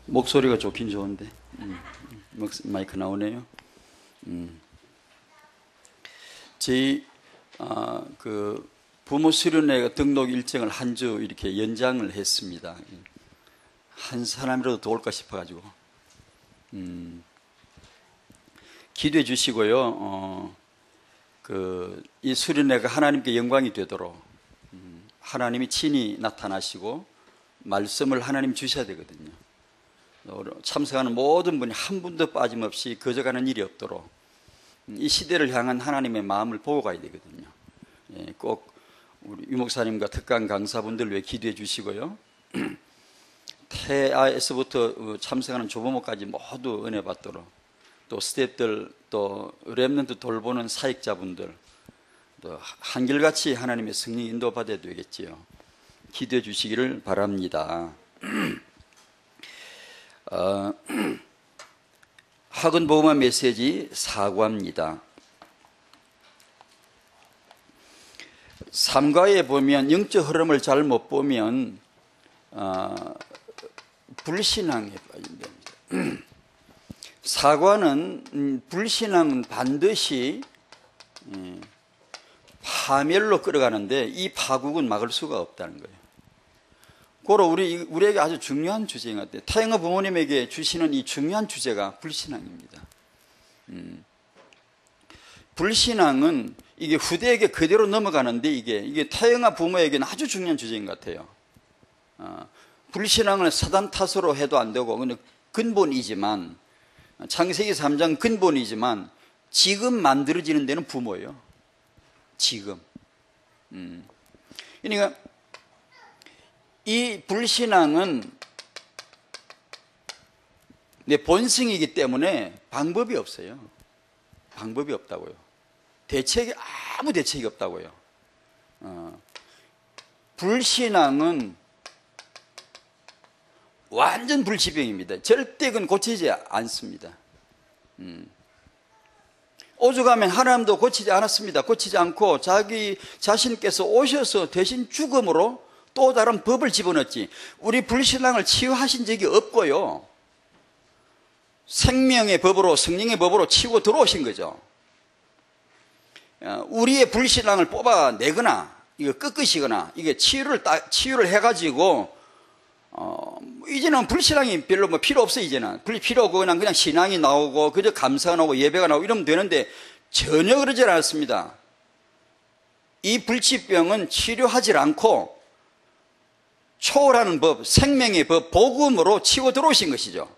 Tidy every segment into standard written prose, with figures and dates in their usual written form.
목소리가 좋긴 좋은데 마이크 나오네요. 저희 그 부모 수련회 등록 일정을 한 주 이렇게 연장을 했습니다. 한 사람이라도 도울까 싶어가지고 기도해 주시고요. 이 수련회가 하나님께 영광이 되도록 하나님이 친히 나타나시고 말씀을 하나님 주셔야 되거든요. 참석하는 모든 분이 한 분도 빠짐없이 거저가는 일이 없도록 이 시대를 향한 하나님의 마음을 보고 가야 되거든요. 꼭 우리 유목사님과 특강 강사분들 위해 기도해 주시고요. 태아에서부터 참석하는 조부모까지 모두 은혜 받도록, 또 스태프들, 또 렘넌트 돌보는 사역자분들, 또 한결같이 하나님의 성령 인도받아야 되겠지요. 기도해 주시기를 바랍니다. 학원복음화 메시지 사과입니다. 3과에 보면 영적 흐름을 잘 못 보면 불신앙에 빠진답니다. 사과는 불신앙은 반드시 파멸로 끌어가는데 이 파국은 막을 수가 없다는 거예요. 고로 우리에게 아주 중요한 주제인 것 같아요. 태영아 부모님에게 주시는 이 중요한 주제가 불신앙입니다. 불신앙은 이게 후대에게 그대로 넘어가는데 이게 태영아 부모에게는 아주 중요한 주제인 것 같아요. 불신앙을 사단 탓으로 해도 안 되고 근본이지만, 창세기 3장 근본이지만 지금 만들어지는 데는 부모예요. 지금. 그러니까 이 불신앙은 내 본성이기 때문에 방법이 없어요. 방법이 없다고요. 아무 대책이 없다고요. 불신앙은 완전 불치병입니다. 절대 그건 고치지 않습니다. 오죽하면 하나님도 고치지 않았습니다. 고치지 않고 자기 자신께서 오셔서 대신 죽음으로 또 다른 법을 집어넣었지, 우리 불신앙을 치유하신 적이 없고요. 생명의 법으로, 성령의 법으로 치고 들어오신 거죠. 우리의 불신앙을 뽑아내거나 이거 끄끄시거나 이게 치유를 해가지고 이제는 불신앙이 별로 필요 없어. 이제는 필요 없고 그냥 신앙이 나오고 그저 감사가 나오고 예배가 나오고 이러면 되는데 전혀 그러지 않았습니다. 이 불치병은 치료하지 않고 초월하는 법, 생명의 법, 복음으로 치고 들어오신 것이죠.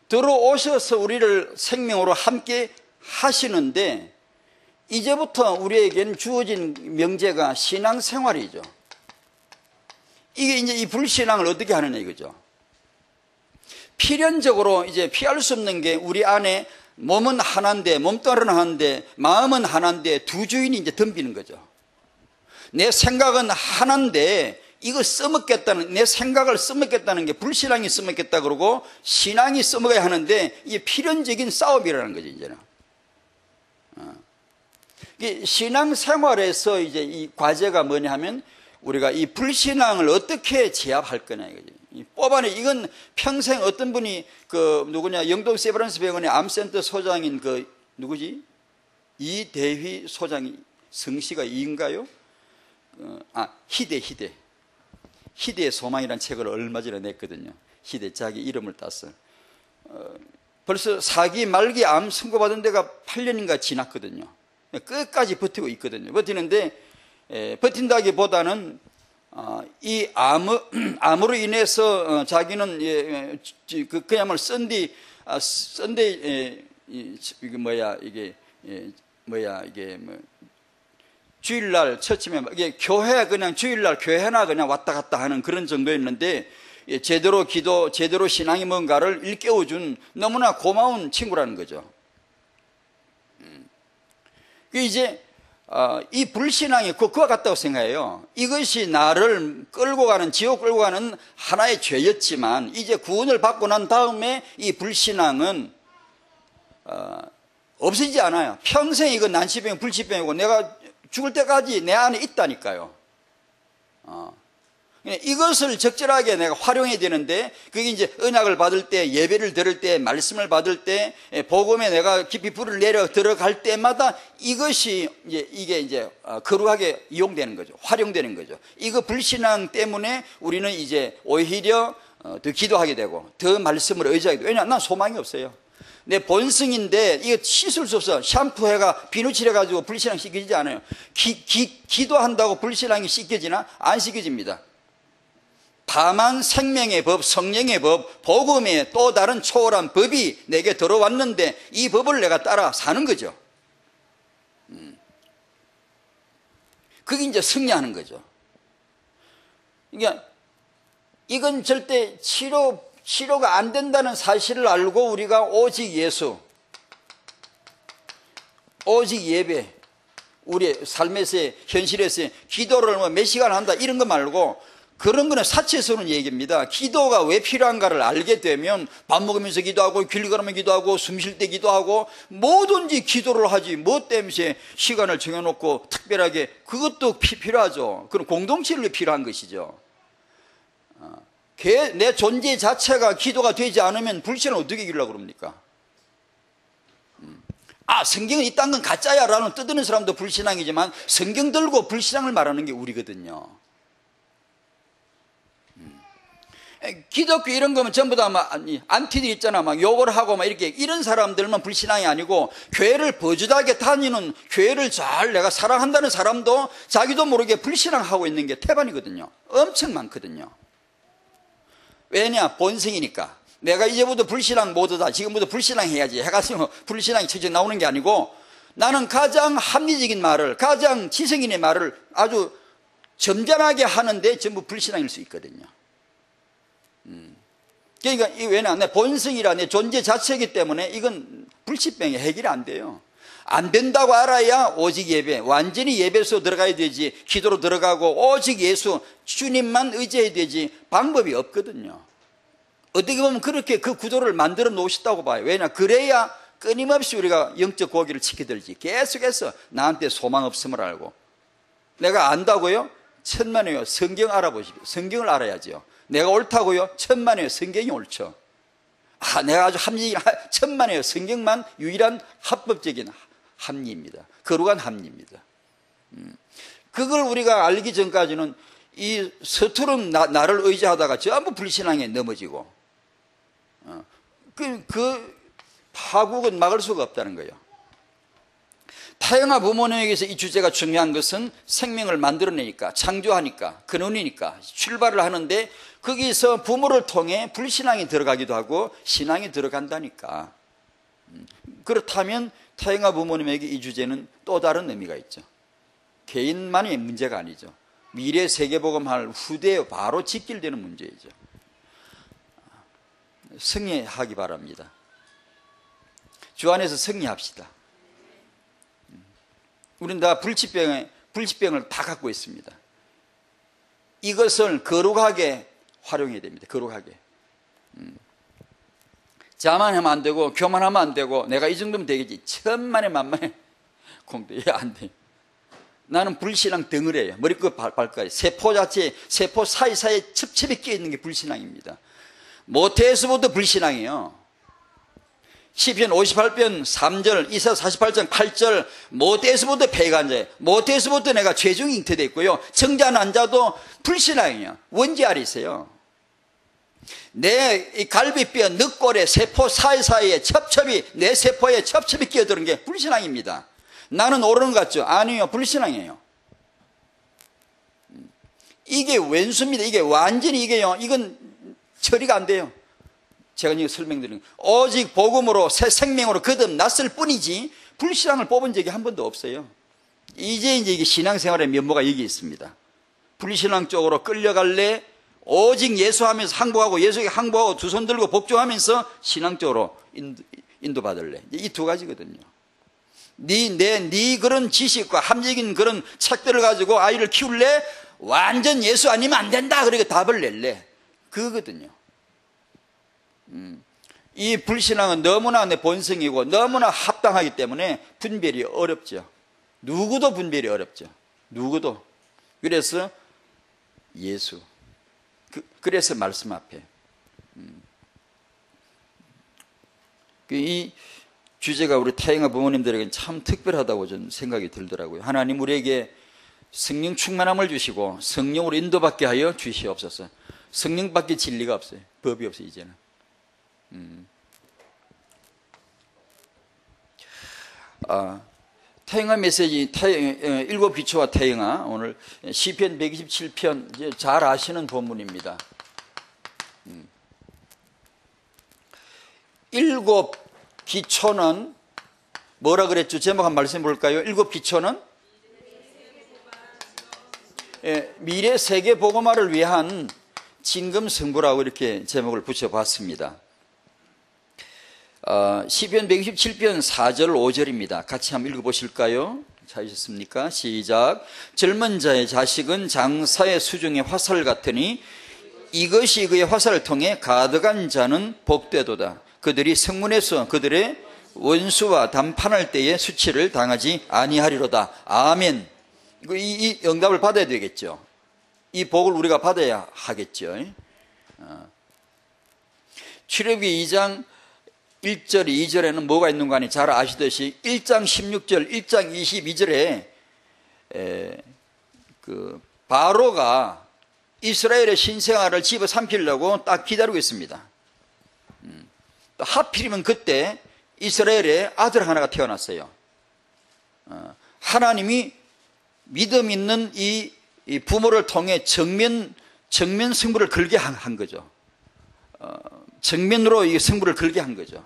들어오셔서 우리를 생명으로 함께 하시는데, 이제부터 우리에게는 주어진 명제가 신앙생활이죠. 이게 이제 이 불신앙을 어떻게 하느냐 이거죠. 필연적으로 이제 피할 수 없는 게 우리 안에 몸은 하나인데, 몸뚱아리는 하나인데, 마음은 하나인데 두 주인이 이제 덤비는 거죠. 내 생각은 하나인데 이거 써먹겠다는, 내 생각을 써먹겠다는 게 불신앙이 써먹겠다 그러고 신앙이 써먹어야 하는데 이게 필연적인 싸움이라는 거죠, 이제는. 신앙생활에서 이제 이 과제가 뭐냐 하면 우리가 이 불신앙을 어떻게 제압할 거냐 이거죠. 뽑아내, 이건 평생 어떤 분이 누구냐, 영동 세브란스 병원의 암센터 소장인 누구지? 이대휘 소장이, 성씨가 이인가요? 희대의 소망이라는 책을 얼마 전에 냈거든요. 희대, 자기 이름을 따서. 벌써 사기 말기 암 선고받은 데가 8년인가 지났거든요. 끝까지 버티고 있거든요. 버티는데, 버틴다기보다는 이 암으로 인해서 자기는 그야말로 주일날 처치면 이게 교회 그냥 주일날 교회나 그냥 왔다 갔다 하는 그런 정도였는데, 제대로 기도, 제대로 신앙이 뭔가를 일깨워준 너무나 고마운 친구라는 거죠. 이제 이 불신앙이 그와 같다고 생각해요. 이것이 나를 끌고 가는, 지옥 끌고 가는 하나의 죄였지만 이제 구원을 받고 난 다음에 이 불신앙은 없어지지 않아요. 평생 이건 난치병, 불치병이고 내가 죽을 때까지 내 안에 있다니까요. 이것을 적절하게 내가 활용해야 되는데, 그게 이제 언약을 받을 때, 예배를 드릴 때, 말씀을 받을 때, 복음에 내가 깊이 불을 내려 들어갈 때마다 이것이 이게 이제 거룩하게 이용되는 거죠. 활용되는 거죠. 이거 불신앙 때문에 우리는 이제 오히려 더 기도하게 되고 더 말씀을 의지하게 되고, 왜냐하면 난 소망이 없어요. 내 본성인데 이거 씻을 수 없어. 샴푸해가 비누 칠해가지고 불신앙 씻겨지지 않아요. 기도한다고 불신앙이 씻겨지나? 안 씻겨집니다. 다만 생명의 법, 성령의 법, 복음의 또 다른 초월한 법이 내게 들어왔는데 이 법을 내가 따라 사는 거죠. 그게 이제 승리하는 거죠. 그러니까 이건 절대 치료가 안 된다는 사실을 알고 우리가 오직 예수, 오직 예배, 우리의 삶에서의 현실에서의 기도를 뭐 몇 시간 한다 이런 거 말고, 그런 거는 사체에서는 얘기입니다. 기도가 왜 필요한가를 알게 되면 밥 먹으면서 기도하고 길 걸으면 기도하고 숨 쉴 때 기도하고 뭐든지 기도를 하지, 뭐 때문에 시간을 정해놓고 특별하게, 그것도 필요하죠. 그럼 공동체를 필요한 것이죠. 내 존재 자체가 기도가 되지 않으면 불신을 어떻게 이기려고 그럽니까? 성경은 이딴 건 가짜야 라는 떠드는 사람도 불신앙이지만, 성경 들고 불신앙을 말하는 게 우리거든요. 기독교 이런 거면 전부 다 막 안티들 있잖아. 막 욕을 하고 막 이렇게, 이런 사람들만 불신앙이 아니고, 교회를 버젓하게 다니는, 교회를 잘 내가 사랑한다는 사람도 자기도 모르게 불신앙하고 있는 게 태반이거든요. 엄청 많거든요. 왜냐? 본성이니까. 내가 이제부터 불신앙 모드다, 지금부터 불신앙 해야지 해가지고 불신앙이 처져 나오는 게 아니고, 나는 가장 합리적인 말을, 가장 지성인의 말을 아주 점잖하게 하는데 전부 불신앙일 수 있거든요. 그러니까 왜냐? 내 본성이라 내 존재 자체이기 때문에 이건 불치병이 해결이 안 돼요. 안 된다고 알아야 오직 예배, 완전히 예배로 들어가야 되지, 기도로 들어가고 오직 예수, 주님만 의지해야 되지 방법이 없거든요. 어떻게 보면 그렇게 그 구조를 만들어 놓으셨다고 봐요. 왜냐? 그래야 끊임없이 우리가 영적 고기를 지켜들지. 계속해서 나한테 소망 없음을 알고. 내가 안다고요? 천만에요. 성경 알아보십시오. 성경을 알아야죠. 내가 옳다고요? 천만에요. 성경이 옳죠. 내가 아주 천만에요. 성경만 유일한 합법적인 합리입니다. 거룩한 합리입니다. 그걸 우리가 알기 전까지는 이 서투른 나를 의지하다가 전부 불신앙에 넘어지고, 그 파국은 막을 수가 없다는 거예요. 타영아 부모님에게서 이 주제가 중요한 것은 생명을 만들어내니까, 창조하니까, 근원이니까 출발을 하는데, 거기서 부모를 통해 불신앙이 들어가기도 하고 신앙이 들어간다니까. 그렇다면 타영아 부모님에게 이 주제는 또 다른 의미가 있죠. 개인만의 문제가 아니죠. 미래 세계복음할 후대에 바로 직결되는 문제이죠. 승리하기 바랍니다. 주 안에서 승리합시다. 우리는 다 불치병을 다 갖고 있습니다. 이것을 거룩하게 활용해야 됩니다. 거룩하게. 자만하면 안 되고 교만하면 안 되고, 내가 이 정도면 되겠지, 천만에 만만에 공부해 안 돼요. 나는 불신앙 덩어리예요. 머리끝 발까지. 세포 자체, 세포 사이사이에 첩첩이 끼어있는 게 불신앙입니다. 모태에서부터 불신앙이에요. 시편 58편 3절, 이사야 48장 8절, 모태에서부터 폐간자예요. 모태에서부터 내가 죄중에 잉태되어 있고요. 정자 난자도 불신앙이에요. 원죄 아래 있어요. 내 이 갈비뼈, 늑골의 세포 사이사이에 첩첩이, 내 세포에 첩첩이 끼어드는 게 불신앙입니다. 나는 옳은 것 같죠? 아니요, 불신앙이에요. 이게 왼수입니다. 이게 완전히 이건 처리가 안 돼요. 제가 이거 설명드리는 거예요. 오직 복음으로 새 생명으로 거듭났을 뿐이지 불신앙을 뽑은 적이 한 번도 없어요. 이제 이게 신앙생활의 면모가 여기 있습니다. 불신앙 쪽으로 끌려갈래? 오직 예수하면서 항복하고, 예수에게 항복하고 두 손 들고 복종하면서 신앙적으로 인도받을래? 이 두 가지거든요. 네 그런 지식과 합리적인 그런 책들을 가지고 아이를 키울래? 완전 예수 아니면 안 된다. 그러니까 답을 낼래? 그거거든요. 이 불신앙은 너무나 내 본성이고 너무나 합당하기 때문에 분별이 어렵죠. 누구도 분별이 어렵죠. 누구도. 그래서 예수, 그래서 말씀 앞에 이 주제가 우리 태영아 부모님들에게 참 특별하다고 저는 생각이 들더라고요. 하나님 우리에게 성령 충만함을 주시고 성령으로 인도받게 하여 주시옵소서. 성령밖에 진리가 없어요. 법이 없어요 이제는. 태영아 메시지 일곱 기초와 태영아 오늘 시편 127편 잘 아시는 본문입니다. 일곱 기초는 뭐라 그랬죠? 제목 한번 말씀해 볼까요? 일곱 기초는 미래 세계 복음화를 위한 진금성부라고 이렇게 제목을 붙여봤습니다. 시편 127편 4절 5절입니다. 같이 한번 읽어보실까요? 찾으셨습니까? 시작. 젊은 자의 자식은 장사의 수중의 화살 같으니 이것이 그의 화살을 통해 가득한 자는 복되도다. 그들이 성문에서 그들의 원수와 담판할 때에 수치를 당하지 아니하리로다. 아멘. 이 응답을 받아야 되겠죠. 이 복을 우리가 받아야 하겠죠. 출애굽기 2장 1절 2절에는 뭐가 있는가 하니 잘 아시듯이 1장 16절 1장 22절에 바로가 이스라엘의 신생아를 집어삼키려고 딱 기다리고 있습니다. 하필이면 그때 이스라엘에 아들 하나가 태어났어요. 하나님이 믿음 있는 이 부모를 통해 정면 승부를 걸게 한 거죠. 정면으로 이 승부를 걸게 한 거죠.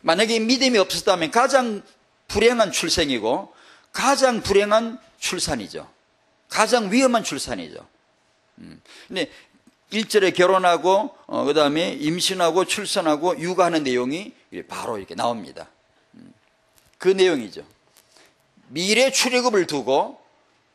만약에 믿음이 없었다면 가장 불행한 출생이고 가장 불행한 출산이죠. 가장 위험한 출산이죠. 근데 1절에 결혼하고 그 다음에 임신하고 출산하고 육아하는 내용이 바로 이렇게 나옵니다. 그 내용이죠. 미래 출애굽을 두고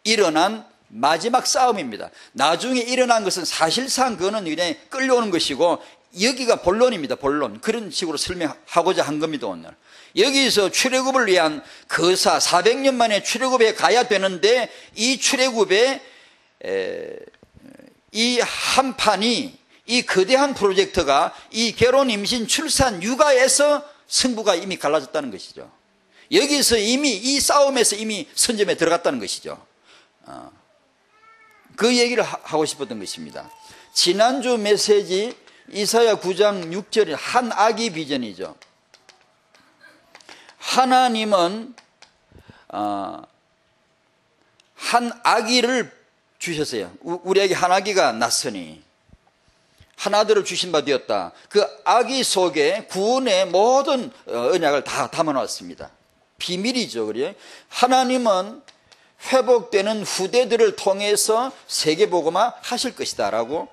일어난 마지막 싸움입니다. 나중에 일어난 것은 사실상 그거는 그냥 끌려오는 것이고 여기가 본론입니다. 본론. 그런 식으로 설명하고자 한 겁니다. 오늘 여기서 출애굽을 위한 거사 400년 만에 출애굽에 가야 되는데 이 출애굽에 이 한판이 이 거대한 프로젝트가 이 결혼, 임신, 출산, 육아에서 승부가 이미 갈라졌다는 것이죠. 여기서 이미 이 싸움에서 이미 선점에 들어갔다는 것이죠. 그 얘기를 하고 싶었던 것입니다. 지난주 메시지 이사야 9장 6절이 한 아기 비전이죠. 하나님은 한 아기를 주셨어요. 우리에게 한 아기가 났으니 한 아들을 주신 바 되었다. 그 아기 속에 구원의 모든 언약을 다 담아놨습니다. 비밀이죠. 그래요? 하나님은 회복되는 후대들을 통해서 세계복음화 하실 것이다 라고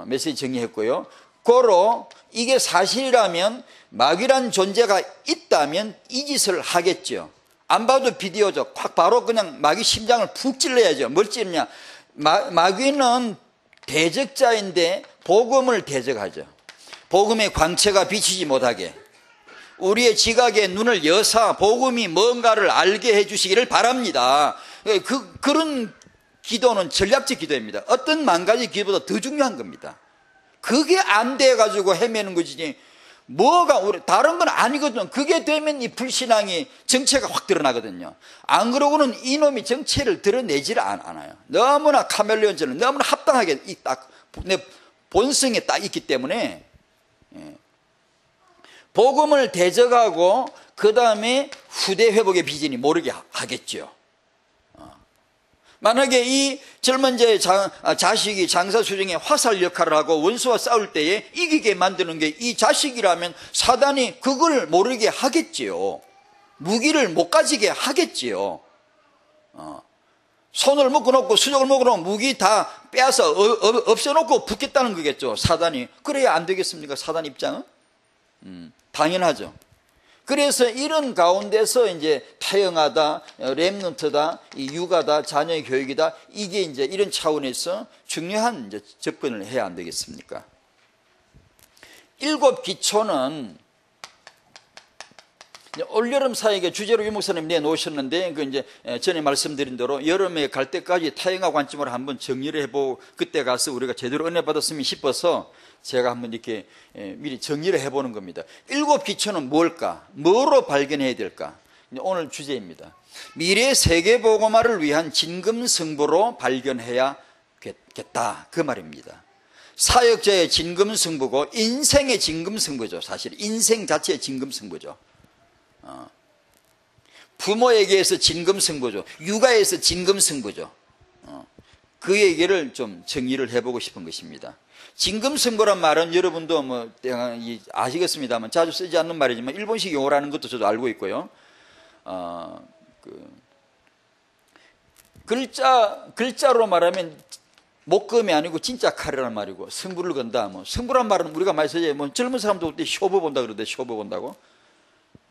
메시지 정리했고요. 고로 이게 사실이라면 마귀란 존재가 있다면 이 짓을 하겠죠. 안 봐도 비디오죠. 콱 바로 그냥 마귀 심장을 푹 찔러야죠. 뭘 찌르냐. 마귀는 대적자인데 복음을 대적하죠. 복음의 광채가 비치지 못하게 우리의 지각에 눈을 여사 복음이 뭔가를 알게 해주시기를 바랍니다. 그런 기도는 전략적 기도입니다. 어떤 만가지 기도보다 더 중요한 겁니다. 그게 안 돼가지고 헤매는 거지 뭐가 다른 건 아니거든요. 그게 되면 이 불신앙이 정체가 확 드러나거든요. 안 그러고는 이놈이 정체를 드러내질 않아요. 너무나 카멜레온처럼 너무나 합당하게 딱 내 본성에 딱 있기 때문에 복음을 대적하고 그 다음에 후대 회복의 비전이 모르게 하겠죠. 만약에 이 젊은 자의 자식이 장사 수중에 화살 역할을 하고 원수와 싸울 때에 이기게 만드는 게 이 자식이라면 사단이 그걸 모르게 하겠지요. 무기를 못 가지게 하겠지요. 손을 묶어놓고 수족을 묶어놓고 무기 다 빼앗아 없애놓고 붙겠다는 거겠죠. 사단이. 그래야 안 되겠습니까? 사단 입장은? 당연하죠. 그래서 이런 가운데서 이제 태영하다, 렘넌트다, 육아다, 자녀의 교육이다, 이게 이제 이런 차원에서 중요한 이제 접근을 해야 안 되겠습니까? 일곱 기초는 올여름 사역에 주제로 유 목사님 내놓으셨는데, 그 이제 전에 말씀드린 대로 여름에 갈 때까지 타영화 관점으로 한번 정리를 해보고, 그때 가서 우리가 제대로 은혜 받았으면 싶어서 제가 한번 이렇게 미리 정리를 해보는 겁니다. 7 기초는 뭘까? 뭐로 발견해야 될까? 오늘 주제입니다. 미래 세계복음화를 위한 진금승부로 발견해야겠다, 그 말입니다. 사역자의 진금승부고 인생의 진금승부죠. 사실 인생 자체의 진금승부죠. 부모에게서 진금승부죠. 육아에서 진금승부죠. 그 얘기를 좀 정리를 해보고 싶은 것입니다. 진금승부란 말은 여러분도 뭐 아시겠습니다만 자주 쓰지 않는 말이지만 일본식 용어라는 것도 저도 알고 있고요. 글자로 말하면 목금이 아니고 진짜 칼이라는 말이고, 승부를 건다. 뭐 승부란 말은 우리가 많이 쓰죠. 뭐 젊은 사람도 그때 쇼부 본다 그러는데, 쇼부 본다고.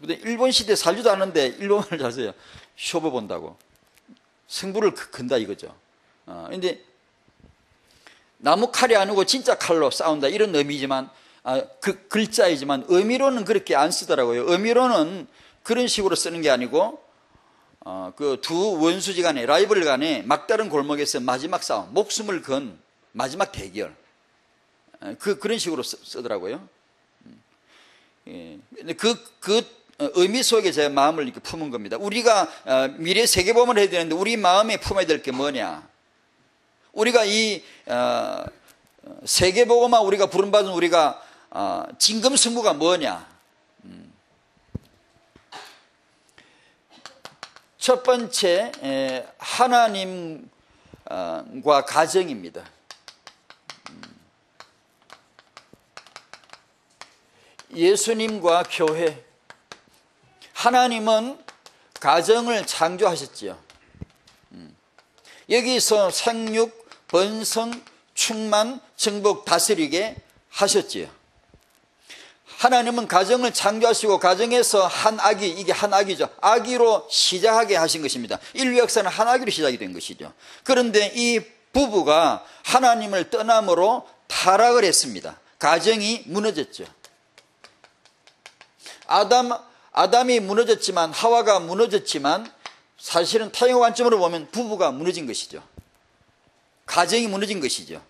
근데 일본 시대 살지도 않는데 일본어를 잘 써요. 쇼부 본다고. 승부를 건다 이거죠. 근데 나무 칼이 아니고 진짜 칼로 싸운다 이런 의미지만, 그 글자이지만 의미로는 그렇게 안 쓰더라고요. 의미로는 그런 식으로 쓰는 게 아니고, 그 두 원수지 간에, 라이벌 간에 막다른 골목에서 마지막 싸움, 목숨을 건 마지막 대결, 그런 식으로 쓰더라고요. 그 의미 속에 제 마음을 이렇게 품은 겁니다. 우리가 미래 세계복음을 해야 되는데 우리 마음에 품어야 될 게 뭐냐? 우리가 이 세계복음화 우리가 부름받은 우리가 진금승부가 뭐냐? 첫 번째, 하나님과 가정입니다. 예수님과 교회. 하나님은 가정을 창조하셨지요. 여기서 생육, 번성, 충만, 정복, 다스리게 하셨지요. 하나님은 가정을 창조하시고 가정에서 한 아기, 이게 한 아기죠. 아기로 시작하게 하신 것입니다. 인류 역사는 한 아기로 시작이 된 것이죠. 그런데 이 부부가 하나님을 떠남으로 타락을 했습니다. 가정이 무너졌죠. 아담이 무너졌지만, 하와가 무너졌지만, 사실은 타영화 관점으로 보면 부부가 무너진 것이죠. 가정이 무너진 것이죠.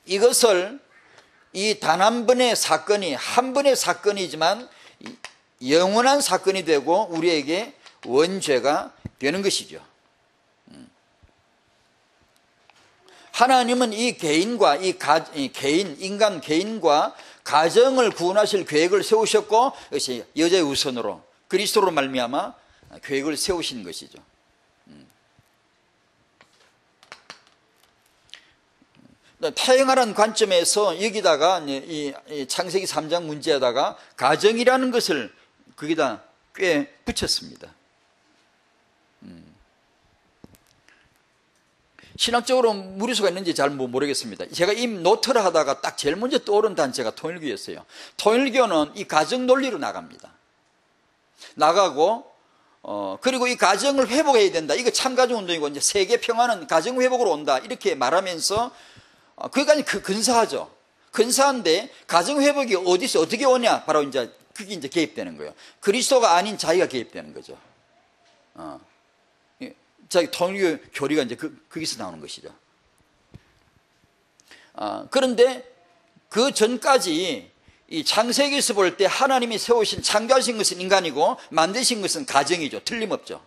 이것을 이 단 한 번의 사건이, 한 번의 사건이지만 영원한 사건이 되고 우리에게 원죄가 되는 것이죠. 하나님은 이 개인과 인간 개인과 가정을 구원하실 계획을 세우셨고, 이것이 여자의 우선으로 그리스도로 말미암아 계획을 세우신 것이죠. 타영화라는 관점에서 여기다가 이 창세기 3장 문제에다가 가정이라는 것을 거기다 꽤 붙였습니다. 신학적으로 무리수가 있는지 잘 모르겠습니다. 제가 이 노트를 하다가 딱 제일 먼저 떠오른 단체가 통일교였어요. 통일교는 이 가정 논리로 나가고, 그리고 이 가정을 회복해야 된다. 이거 참가정운동이고, 이제 세계 평화는 가정 회복으로 온다. 이렇게 말하면서, 그러니까 근사하죠. 근사한데, 가정 회복이 어디서 어떻게 오냐? 바로 이제, 그게 이제 개입되는 거예요. 그리스도가 아닌 자기가 개입되는 거죠. 자기 통일교 교리가 이제 거기서 나오는 것이죠. 그런데 그 전까지 이 창세기에서 볼 때 하나님이 세우신, 창조하신 것은 인간이고 만드신 것은 가정이죠. 틀림없죠.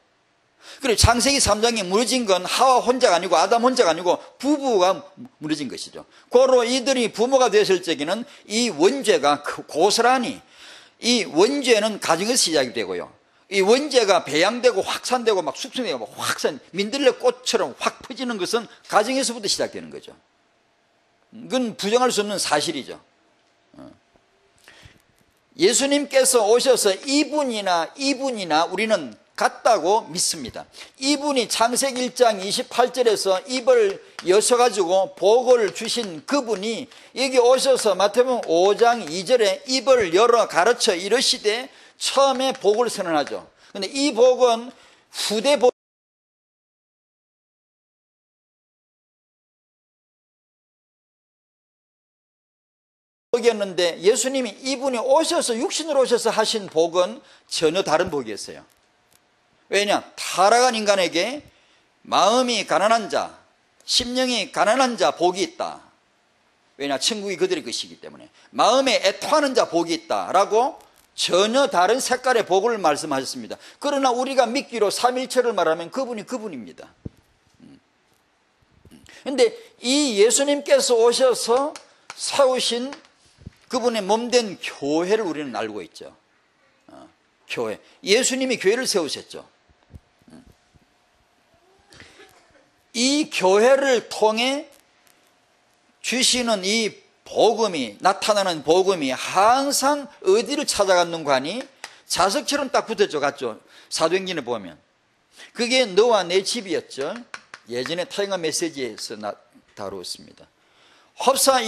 그리고 창세기 3장이 무너진 건 하와 혼자가 아니고 아담 혼자가 아니고 부부가 무너진 것이죠. 고로 이들이 부모가 되었을 적에는 이 원죄가 고스란히, 이 원죄는 가정에서 시작이 되고요. 이 원죄가 배양되고 확산되고 막 숙성되고 막 확산, 민들레 꽃처럼 확 퍼지는 것은 가정에서부터 시작되는 거죠. 그건 부정할 수 없는 사실이죠. 예수님께서 오셔서 이분이나 우리는 같다고 믿습니다. 이분이 창세기 1장 28절에서 입을 여셔가지고 복을 주신 그분이 여기 오셔서 마태복음 5장 2절에 입을 열어 가르쳐 이르시되 처음에 복을 선언하죠. 그런데 이 복은 후대 복 복이었는데 예수님이 이분이 오셔서 육신으로 오셔서 하신 복은 전혀 다른 복이었어요. 왜냐? 타락한 인간에게 마음이 가난한 자, 심령이 가난한 자 복이 있다. 왜냐? 천국이 그들의 것이기 때문에. 마음에 애통하는 자 복이 있다라고 전혀 다른 색깔의 복을 말씀하셨습니다. 그러나 우리가 믿기로 삼일체를 말하면 그분입니다. 그런데 이 예수님께서 오셔서 세우신 그분의 몸된 교회를 우리는 알고 있죠. 교회. 예수님이 교회를 세우셨죠. 이 교회를 통해 주시는 이 복음이, 나타나는 복음이 항상 어디를 찾아갔는가니 자석처럼 딱 붙었죠. 같죠? 사도행전에 보면. 그게 너와 내 집이었죠. 예전에 타영아 메시지에서 다루었습니다. 흡사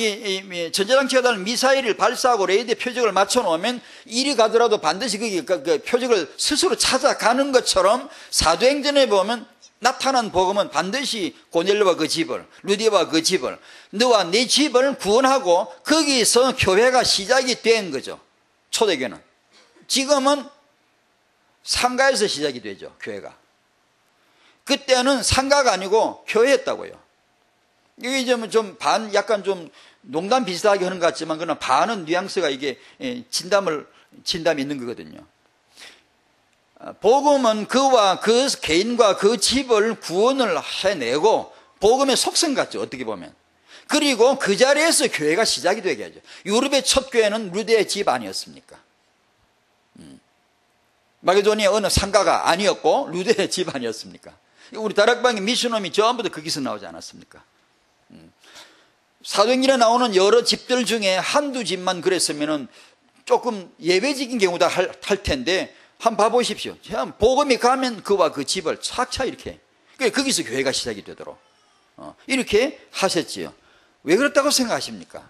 전자장치가 달린 미사일을 발사하고 레이더 표적을 맞춰놓으면 이리 가더라도 반드시 그 표적을 스스로 찾아가는 것처럼 사도행전에 보면 나타난 복음은 반드시 고넬료와 그 집을, 루디아와 그 집을, 너와 내 집을 구원하고 거기서 교회가 시작이 된 거죠. 초대교회는. 지금은 상가에서 시작이 되죠. 교회가. 그때는 상가가 아니고 교회였다고요. 이게 약간 좀 농담 비슷하게 하는 것 같지만, 그러나 반은 뉘앙스가 이게 진담이 있는 거거든요. 복음은 그와 그 개인과 그 집을 구원을 해내고, 복음의 속성 같죠. 어떻게 보면. 그리고 그 자리에서 교회가 시작이 되게 하죠. 유럽의 첫 교회는 루데의 집 아니었습니까? 마게도니아 어느 상가가 아니었고 루데의 집 아니었습니까? 우리 다락방의 미션홈이 전부 다 거기서 나오지 않았습니까? 사도행전에 나오는 여러 집들 중에 한두 집만 그랬으면 조금 예외적인 경우다 할 텐데, 한번 봐보십시오. 복음이 가면 그와 그 집을 착차 이렇게, 거기서 교회가 시작이 되도록 이렇게 하셨지요. 왜 그렇다고 생각하십니까?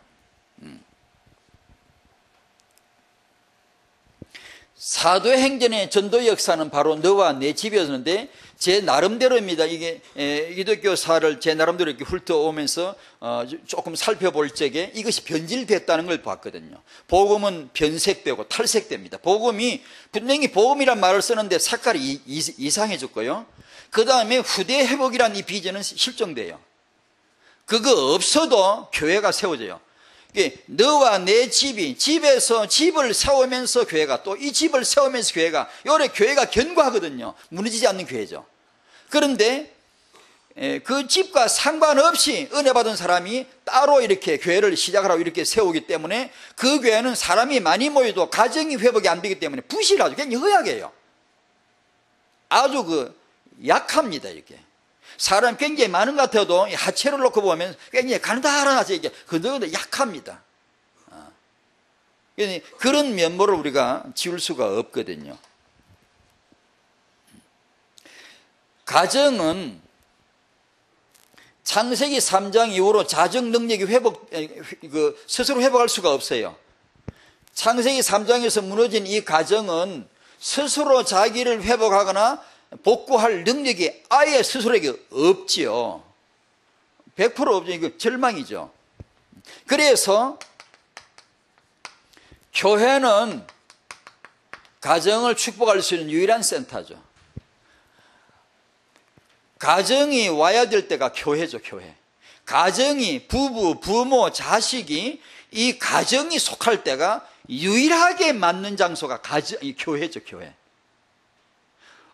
사도행전의 전도 역사는 바로 너와 내 집이었는데, 제 나름대로입니다. 이게 기독교사를 제 나름대로 이렇게 훑어오면서 조금 살펴볼 적에 이것이 변질됐다는 걸 봤거든요. 복음은 변색되고 탈색됩니다. 복음이 분명히 복음이란 말을 쓰는데 색깔이 이상해졌고요. 그 다음에 후대 회복이라는 이 비전은 실종돼요. 그거 없어도 교회가 세워져요. 너와 내 집이, 집에서 집을 세우면서 교회가, 또 이 집을 세우면서 교회가, 요래 교회가 견고하거든요. 무너지지 않는 교회죠. 그런데 그 집과 상관없이 은혜 받은 사람이 따로 이렇게 교회를 시작하라고 이렇게 세우기 때문에 그 교회는 사람이 많이 모여도 가정이 회복이 안 되기 때문에 부실하죠. 굉장히 허약해요. 아주 약합니다. 이렇게 사람 굉장히 많은 것 같아도 하체를 놓고 보면 굉장히 가느다란하죠. 이게 그런데 약합니다. 그런 면모를 우리가 지울 수가 없거든요. 가정은 창세기 3장 이후로 자정 능력이 스스로 회복할 수가 없어요. 창세기 3장에서 무너진 이 가정은 스스로 자기를 회복하거나 복구할 능력이 아예 스스로에게 없지요. 100% 없죠. 이거 절망이죠. 그래서 교회는 가정을 축복할 수 있는 유일한 센터죠. 가정이 와야 될 때가 교회죠. 교회. 가정이, 부부, 부모, 자식이 이 가정이 속할 때가 유일하게 맞는 장소가 교회죠. 교회.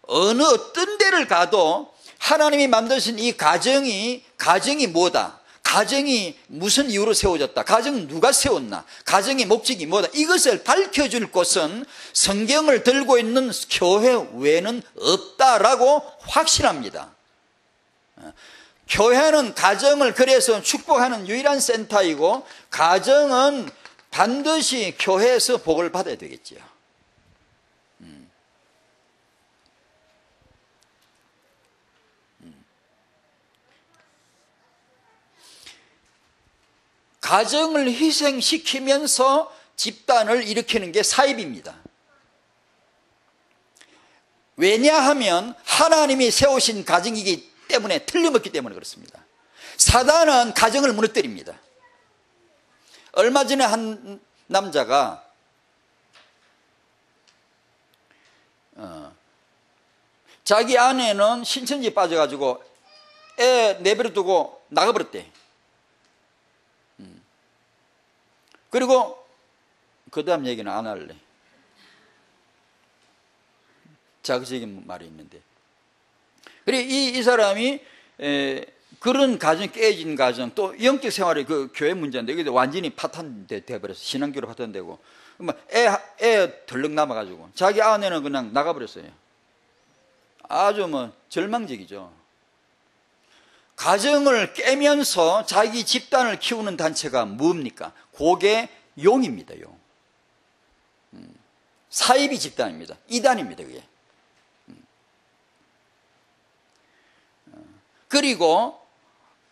어느 어떤 데를 가도 하나님이 만드신 이 가정이 뭐다? 가정이 무슨 이유로 세워졌다? 가정 누가 세웠나? 가정의 목적이 뭐다? 이것을 밝혀줄 곳은 성경을 들고 있는 교회 외에는 없다라고 확신합니다. 교회는 가정을 그래서 축복하는 유일한 센터이고, 가정은 반드시 교회에서 복을 받아야 되겠지요. 가정을 희생시키면서 집단을 일으키는 게 사입입니다. 왜냐하면 하나님이 세우신 가정이기 때문에, 틀림없기 때문에 그렇습니다. 사단은 가정을 무너뜨립니다. 얼마 전에 한 남자가 자기 아내는 신천지에 빠져가지고 애 내버려 두고 나가버렸대. 그리고 그 다음 얘기는 안 할래. 자극적인 말이 있는데. 그리고 이 사람이 그런 가정, 깨진 가정, 또 영적 생활이 그 교회 문제인데, 이게 완전히 파탄돼버렸어. 신앙교로 파탄되고. 애 덜렁 남아가지고. 자기 아내는 그냥 나가버렸어요. 아주 절망적이죠. 가정을 깨면서 자기 집단을 키우는 단체가 뭡니까? 그게 용입니다, 용. 사이비 집단입니다. 이단입니다, 그게. 그리고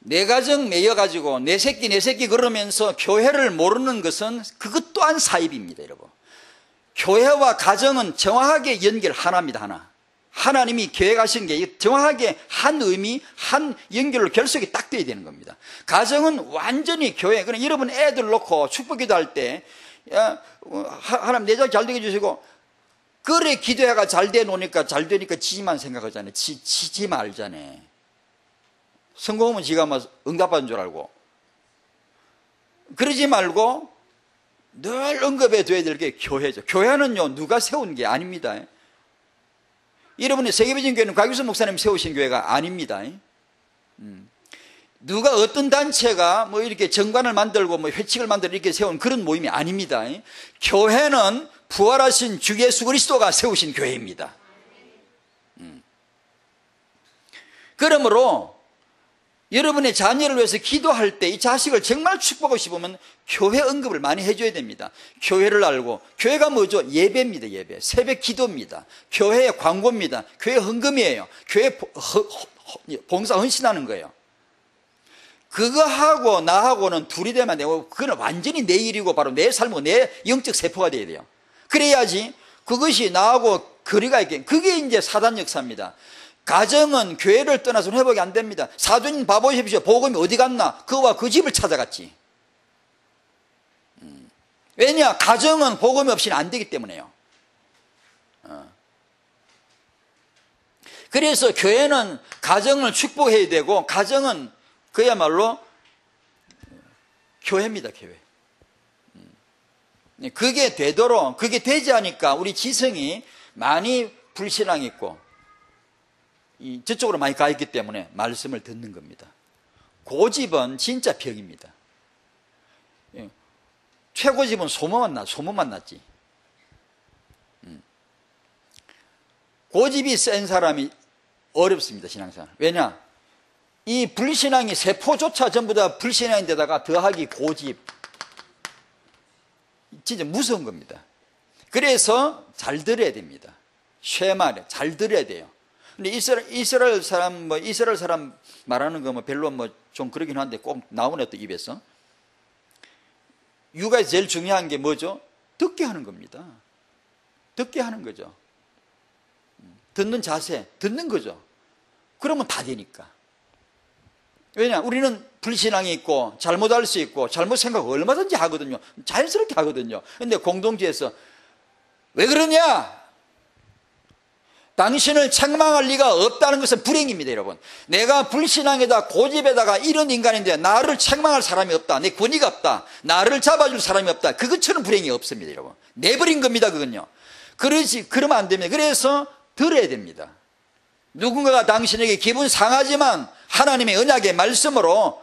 내 가정 매여가지고 내 새끼 그러면서 교회를 모르는 것은 그것 또한 사입입니다, 여러분. 교회와 가정은 정확하게 연결 하나입니다, 하나. 하나님이 계획하신 게 정확하게 한 의미, 한 연결로 결속이 딱 돼야 되는 겁니다. 가정은 완전히 교회. 그냥 여러분 애들 놓고 축복기도 할 때, 하나님 내 자식 잘 되게 해주시고, 그래 기도해가 잘 돼 놓으니까 잘 되니까 지만 생각하잖아요. 지 말잖아요. 성공하면 지가 응답받은 줄 알고. 그러지 말고 늘 언급해 둬야 될 게 교회죠. 교회는요, 누가 세운 게 아닙니다. 여러분의 세계비전 교회는 곽유선 목사님 세우신 교회가 아닙니다. 누가 어떤 단체가 이렇게 정관을 만들고 회칙을 만들고 이렇게 세운 그런 모임이 아닙니다. 교회는 부활하신 주 예수 그리스도가 세우신 교회입니다. 그러므로 여러분의 자녀를 위해서 기도할 때 이 자식을 정말 축복하고 싶으면 교회 언급을 많이 해줘야 됩니다. 교회를 알고, 교회가 뭐죠? 예배입니다, 예배. 새벽 기도입니다. 교회의 광고입니다. 교회 헌금이에요. 교회 봉사 헌신하는 거예요. 그거하고 나하고는 둘이 되면 안 되고, 그건 완전히 내 일이고 바로 내 삶이고 내 영적 세포가 돼야 돼요. 그래야지 그것이 나하고 거리가 있게, 그게 이제 사단 역사입니다. 가정은 교회를 떠나서는 회복이 안 됩니다. 사도님 봐보십시오. 복음이 어디 갔나? 그와 그 집을 찾아갔지. 왜냐? 가정은 복음이 없이는 안 되기 때문에요. 그래서 교회는 가정을 축복해야 되고, 가정은 그야말로 교회입니다, 교회. 그게 되도록, 그게 되지 않으니까 우리 지성이 많이 불신앙이 있고, 저쪽으로 많이 가 있기 때문에 말씀을 듣는 겁니다. 고집은 진짜 벽입니다. 최고집은 소문만 났지. 고집이 센 사람이 어렵습니다, 신앙생활. 왜냐? 이 불신앙이 세포조차 전부 다 불신앙인데다가 더하기 고집. 진짜 무서운 겁니다. 그래서 잘 들어야 됩니다. 쉐말에 잘 들어야 돼요. 근데 이스라엘 사람 말하는 거 별로 좀 그러긴 한데 꼭 나오네, 또 입에서. 육아에서 제일 중요한 게 뭐죠? 듣게 하는 겁니다. 듣게 하는 거죠. 듣는 자세, 듣는 거죠. 그러면 다 되니까. 왜냐? 우리는 불신앙이 있고 잘못할 수 있고 잘못 생각 얼마든지 하거든요. 자연스럽게 하거든요. 근데 공동체에서 왜 그러냐? 당신을 책망할 리가 없다는 것은 불행입니다, 여러분. 내가 불신앙에다 고집에다가 이런 인간인데 나를 책망할 사람이 없다. 내 권위가 없다. 나를 잡아줄 사람이 없다. 그것처럼 불행이 없습니다, 여러분. 내버린 겁니다, 그건요. 그러면 안 됩니다. 그래서 들어야 됩니다. 누군가가 당신에게 기분 상하지만 하나님의 언약의 말씀으로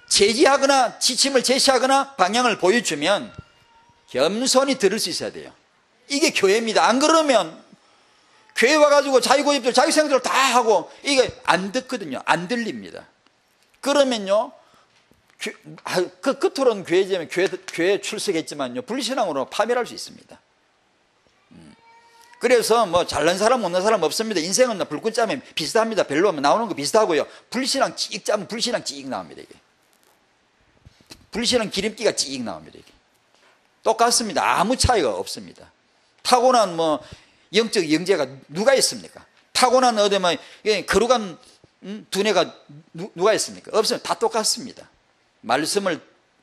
제지하거나 지침을 제시하거나 방향을 보여주면 겸손히 들을 수 있어야 돼요. 이게 교회입니다. 안 그러면 교회 와가지고 자기 고집들 자기 생각대로 다 하고 이게 안 듣거든요. 안 들립니다. 그러면요, 그 끝으로는 교회 출석했지만요, 불신앙으로 파멸할 수 있습니다. 그래서 잘난 사람 못난 사람 없습니다. 인생은 불꽃 짜면 비슷합니다. 별로 나오는 거 비슷하고요. 불신앙 찍 짜면 불신앙 찍 나옵니다, 이게. 불신앙 기름기가 찍 나옵니다, 이게. 똑같습니다. 아무 차이가 없습니다. 타고난 영적 영재가 누가 있습니까? 타고난 거룩한 두뇌가 누가 있습니까? 없습니다. 다 똑같습니다. 말씀을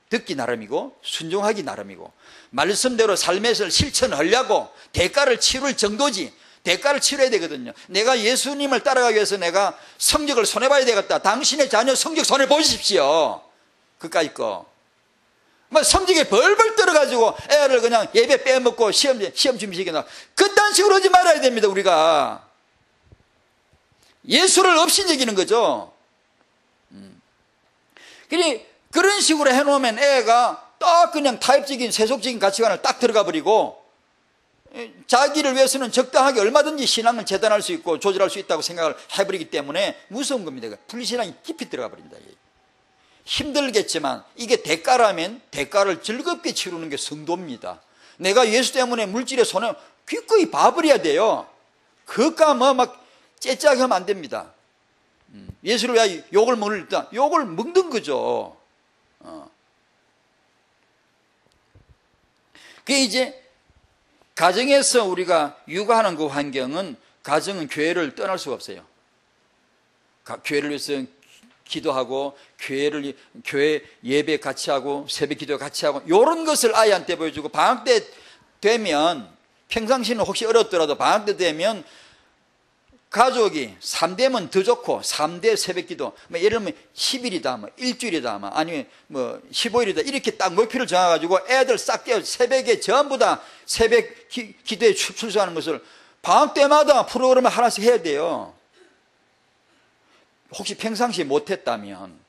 듣기 나름이고 순종하기 나름이고 말씀대로 삶에서 실천하려고 대가를 치를 정도지. 대가를 치러야 되거든요. 내가 예수님을 따라가기 위해서 내가 성적을 손해봐야 되겠다. 당신의 자녀 성적 손해보십시오. 그까짓 거. 뭐 성적에 벌벌 떨어가지고 애를 그냥 예배 빼먹고 시험 준비시켜놔. 그딴 식으로 하지 말아야 됩니다. 우리가 예수를 없인 여기는 거죠. 그런 식으로 해놓으면 애가 딱 그냥 타협적인 세속적인 가치관을 딱 들어가 버리고 자기를 위해서는 적당하게 얼마든지 신앙을 재단할 수 있고 조절할 수 있다고 생각을 해버리기 때문에 무서운 겁니다. 불신앙이 깊이 들어가 버린다. 힘들겠지만 이게 대가라면 대가를 즐겁게 치르는 게 성도입니다. 내가 예수 때문에 물질의 손해 기꺼이 봐버려야 돼요. 그까 뭐 막 째짜게 하면 안 됩니다. 예수를 위하여 욕을 먹는다. 욕을 먹는 거죠. 그게 이제 가정에서 우리가 육아하는 그 환경은 가정은 교회를 떠날 수가 없어요. 교회를 위해서 기도하고 교회 예배 같이 하고 새벽 기도 같이 하고 이런 것을 아이한테 보여주고 방학 때 되면 평상시는 혹시 어렵더라도 방학 때 되면 가족이 3대면 더 좋고 3대 새벽 기도 뭐 예를 들면 10일이다 뭐 일주일이다 뭐 아니면 뭐 15일이다 이렇게 딱 목표를 정해가지고 애들 싹 깨워 새벽에 전부 다 새벽 기도에 출석하는 것을 방학 때마다 프로그램을 하나씩 해야 돼요. 혹시 평상시에 못했다면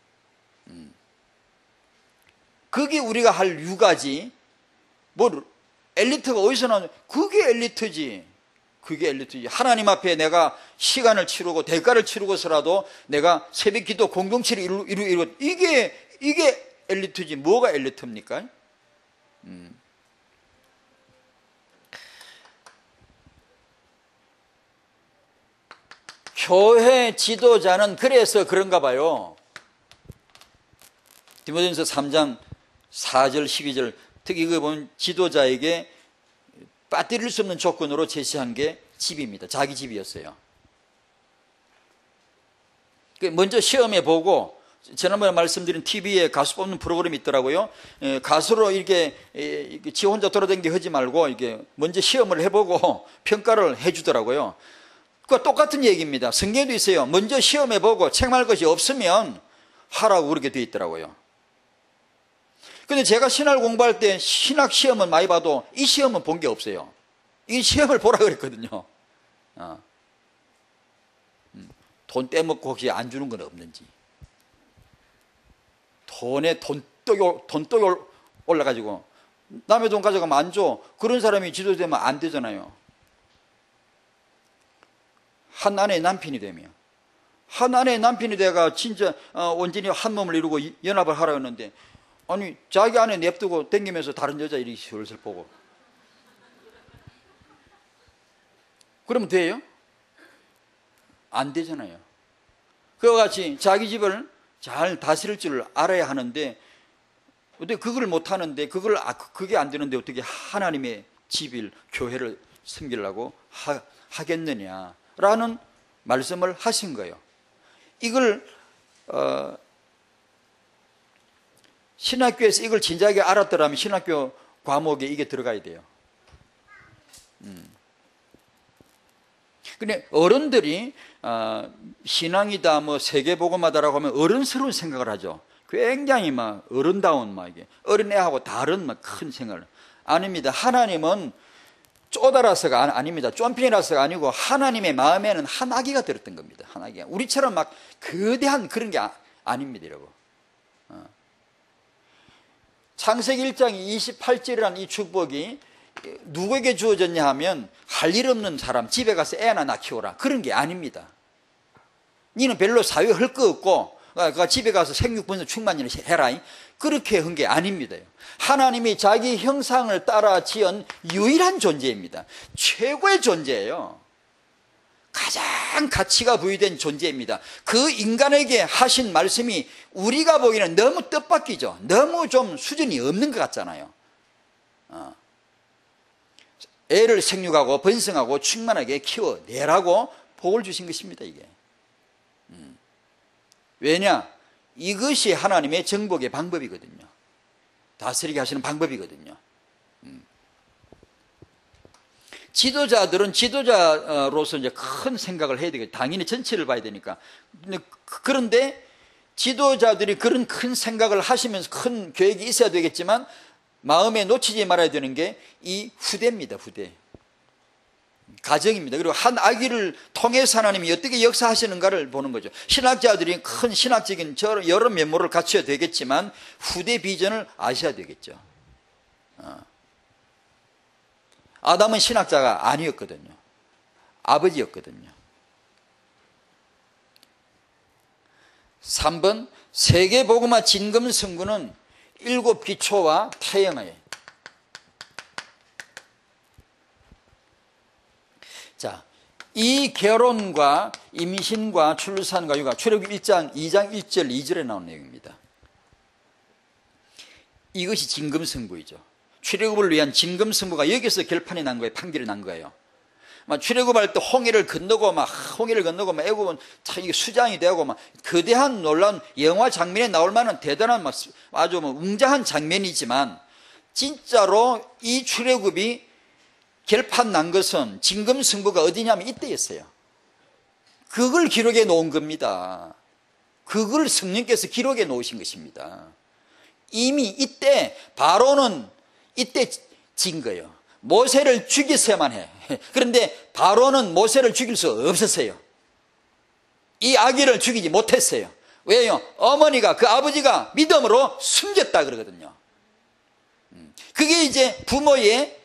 그게 우리가 할 육아지. 뭐 엘리트가 어디서 나오냐. 그게 엘리트지. 그게 엘리트지. 하나님 앞에 내가 시간을 치르고 대가를 치르고서라도 내가 새벽 기도 공동체를 이루고 이게 엘리트지. 뭐가 엘리트입니까? 교회 지도자는 그래서 그런가 봐요. 디모데전서 3장 4절 12절 특히 그 보면 지도자에게 빠뜨릴 수 없는 조건으로 제시한 게 집입니다. 자기 집이었어요. 먼저 시험해 보고 지난번에 말씀드린 TV에 가수 뽑는 프로그램이 있더라고요. 가수로 이렇게 지 혼자 돌아다니게 하지 말고 이게 먼저 시험을 해보고 평가를 해주더라고요. 그과 똑같은 얘기입니다. 성경에도 있어요. 먼저 시험해보고 책망할 것이 없으면 하라고 그렇게 되어 있더라고요. 근데 제가 신학을 공부할 때 신학 시험은 많이 봐도 이 시험은 본 게 없어요. 이 시험을 보라 그랬거든요. 돈 떼먹고 혹시 안 주는 건 없는지. 돈에 돈독이 올라가지고 남의 돈 가져가면 안 줘. 그런 사람이 지도되면 안 되잖아요. 한 아내의 남편이 되면 한 아내의 남편이 돼가 진짜 온전히 한 몸을 이루고 연합을 하라 했는데 아니 자기 아내 냅두고 댕기면서 다른 여자 이렇게 슬슬 보고 그러면 돼요? 안 되잖아요. 그와 같이 자기 집을 잘 다스릴 줄 알아야 하는데 어떻게 그걸 못 하는데 그게 안 되는데 어떻게 하나님의 집을 교회를 섬기려고 하겠느냐라는 말씀을 하신 거예요. 이걸 신학교에서 이걸 진작에 알았더라면 신학교 과목에 이게 들어가야 돼요. 근데 어른들이 신앙이다 뭐 세계복음하다라고 하면 어른스러운 생각을 하죠. 굉장히 막 어른다운 막 이게 어린애하고 다른 막 큰 생각을 아닙니다. 하나님은 쪼달아서가 아닙니다. 쫌핀이라서가 아니고 하나님의 마음에는 한 아기가 들었던 겁니다. 한 아기가 우리처럼 막 거대한 그런 게 아닙니다, 여러분. 창세기 1장 28절이라는 이 축복이 누구에게 주어졌냐 하면 할 일 없는 사람 집에 가서 애나 낳 키워라 그런 게 아닙니다. 니는 별로 사회 할 거 없고 집에 가서 생육번성 충만을 해라 그렇게 한 게 아닙니다. 하나님이 자기 형상을 따라 지은 유일한 존재입니다. 최고의 존재예요. 가장 가치가 부여된 존재입니다. 그 인간에게 하신 말씀이 우리가 보기에는 너무 뜻밖이죠. 너무 좀 수준이 없는 것 같잖아요. 애를 생육하고 번성하고 충만하게 키워내라고 복을 주신 것입니다. 이게 왜냐? 이것이 하나님의 정복의 방법이거든요. 다스리게 하시는 방법이거든요. 지도자들은 지도자로서 이제 큰 생각을 해야 되겠죠. 당연히 전체를 봐야 되니까. 그런데 지도자들이 그런 큰 생각을 하시면서 큰 계획이 있어야 되겠지만 마음에 놓치지 말아야 되는 게 이 후대입니다. 후대. 가정입니다. 그리고 한 아기를 통해서 하나님이 어떻게 역사하시는가를 보는 거죠. 신학자들이 큰 신학적인 여러 면모를 갖춰야 되겠지만 후대 비전을 아셔야 되겠죠. 아담은 신학자가 아니었거든요. 아버지였거든요. 3번 세계복음화 진금승부는 7기초와 태영아예요. 자, 이 결혼과 임신과 출산과 육아, 출애굽기 1장 2장 1절 2절에 나온 내용입니다. 이것이 진금승부이죠. 출애굽을 위한 진금승부가 여기서 결판이 난 거예요. 판결이 난 거예요. 출애굽할 때 홍해를 건너고 애굽은 참 이게 수장이 되고 거대한 놀라운 영화 장면에 나올 만한 대단한 아주 웅장한 장면이지만 진짜로 이 출애굽이 결판 난 것은 진금승부가 어디냐면 이때였어요. 그걸 기록해 놓은 겁니다. 그걸 성령께서 기록해 놓으신 것입니다. 이미 이때 바로는 이때 진 거예요. 모세를 죽였어야만 해. 그런데 바로는 모세를 죽일 수 없었어요. 이 아기를 죽이지 못했어요. 왜요? 어머니가 그 아버지가 믿음으로 숨겼다 그러거든요. 그게 이제 부모의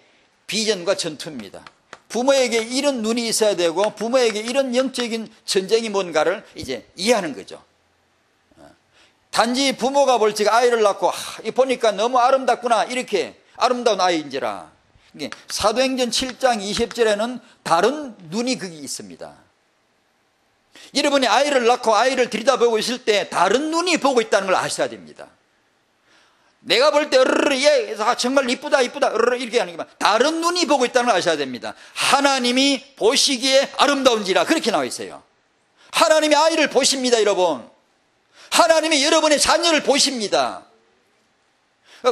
비전과 전투입니다. 부모에게 이런 눈이 있어야 되고 부모에게 이런 영적인 전쟁이 뭔가를 이제 이해하는 거죠. 단지 부모가 볼 적 아이를 낳고 보니까 너무 아름답구나 이렇게 아름다운 아이인지라. 사도행전 7장 20절에는 다른 눈이 거기 있습니다. 여러분이 아이를 낳고 아이를 들여다보고 있을 때 다른 눈이 보고 있다는 걸 아셔야 됩니다. 내가 볼 때 얘 정말 이쁘다 이렇게 하는 게 다른 눈이 보고 있다는 걸 아셔야 됩니다. 하나님이 보시기에 아름다운지라 그렇게 나와 있어요. 하나님이 아이를 보십니다. 여러분, 하나님이 여러분의 자녀를 보십니다.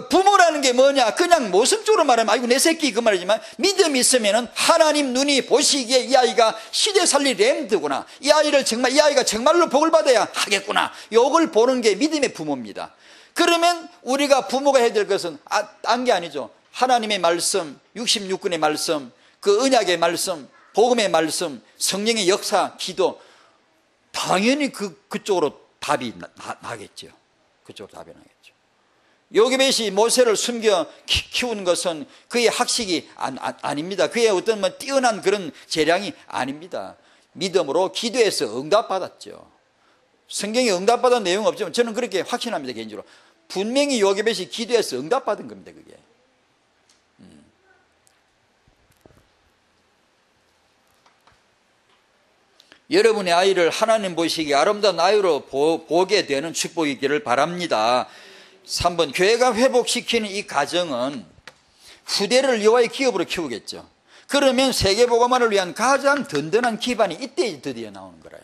부모라는 게 뭐냐? 그냥 모습적으로 말하면 아이고 내 새끼 그 말이지만 믿음이 있으면은 하나님 눈이 보시기에 이 아이가 시대 살릴 램드구나, 이 아이가 정말로 복을 받아야 하겠구나, 요걸 보는 게 믿음의 부모입니다. 그러면 우리가 부모가 해야 될 것은 딴 게 아니죠. 하나님의 말씀, 66권의 말씀, 그 언약의 말씀, 복음의 말씀, 성령의 역사, 기도, 당연히 그쪽으로 답이 나겠죠. 그쪽으로 답이 나겠죠. 요게벳이 모세를 숨겨 키운 것은 그의 학식이 아닙니다. 그의 어떤 뛰어난 그런 재량이 아닙니다. 믿음으로 기도해서 응답받았죠. 성경에 응답받은 내용은 없지만 저는 그렇게 확신합니다. 개인적으로 분명히 요게벳이 기도해서 응답받은 겁니다. 그게 여러분의 아이를 하나님 보시기에 아름다운 아이로 보게 되는 축복이기를 바랍니다. 3번 교회가 회복시키는 이 가정은 후대를 여호와의 기업으로 키우겠죠. 그러면 세계복음화를 위한 가장 든든한 기반이 이때 드디어 나오는 거예요.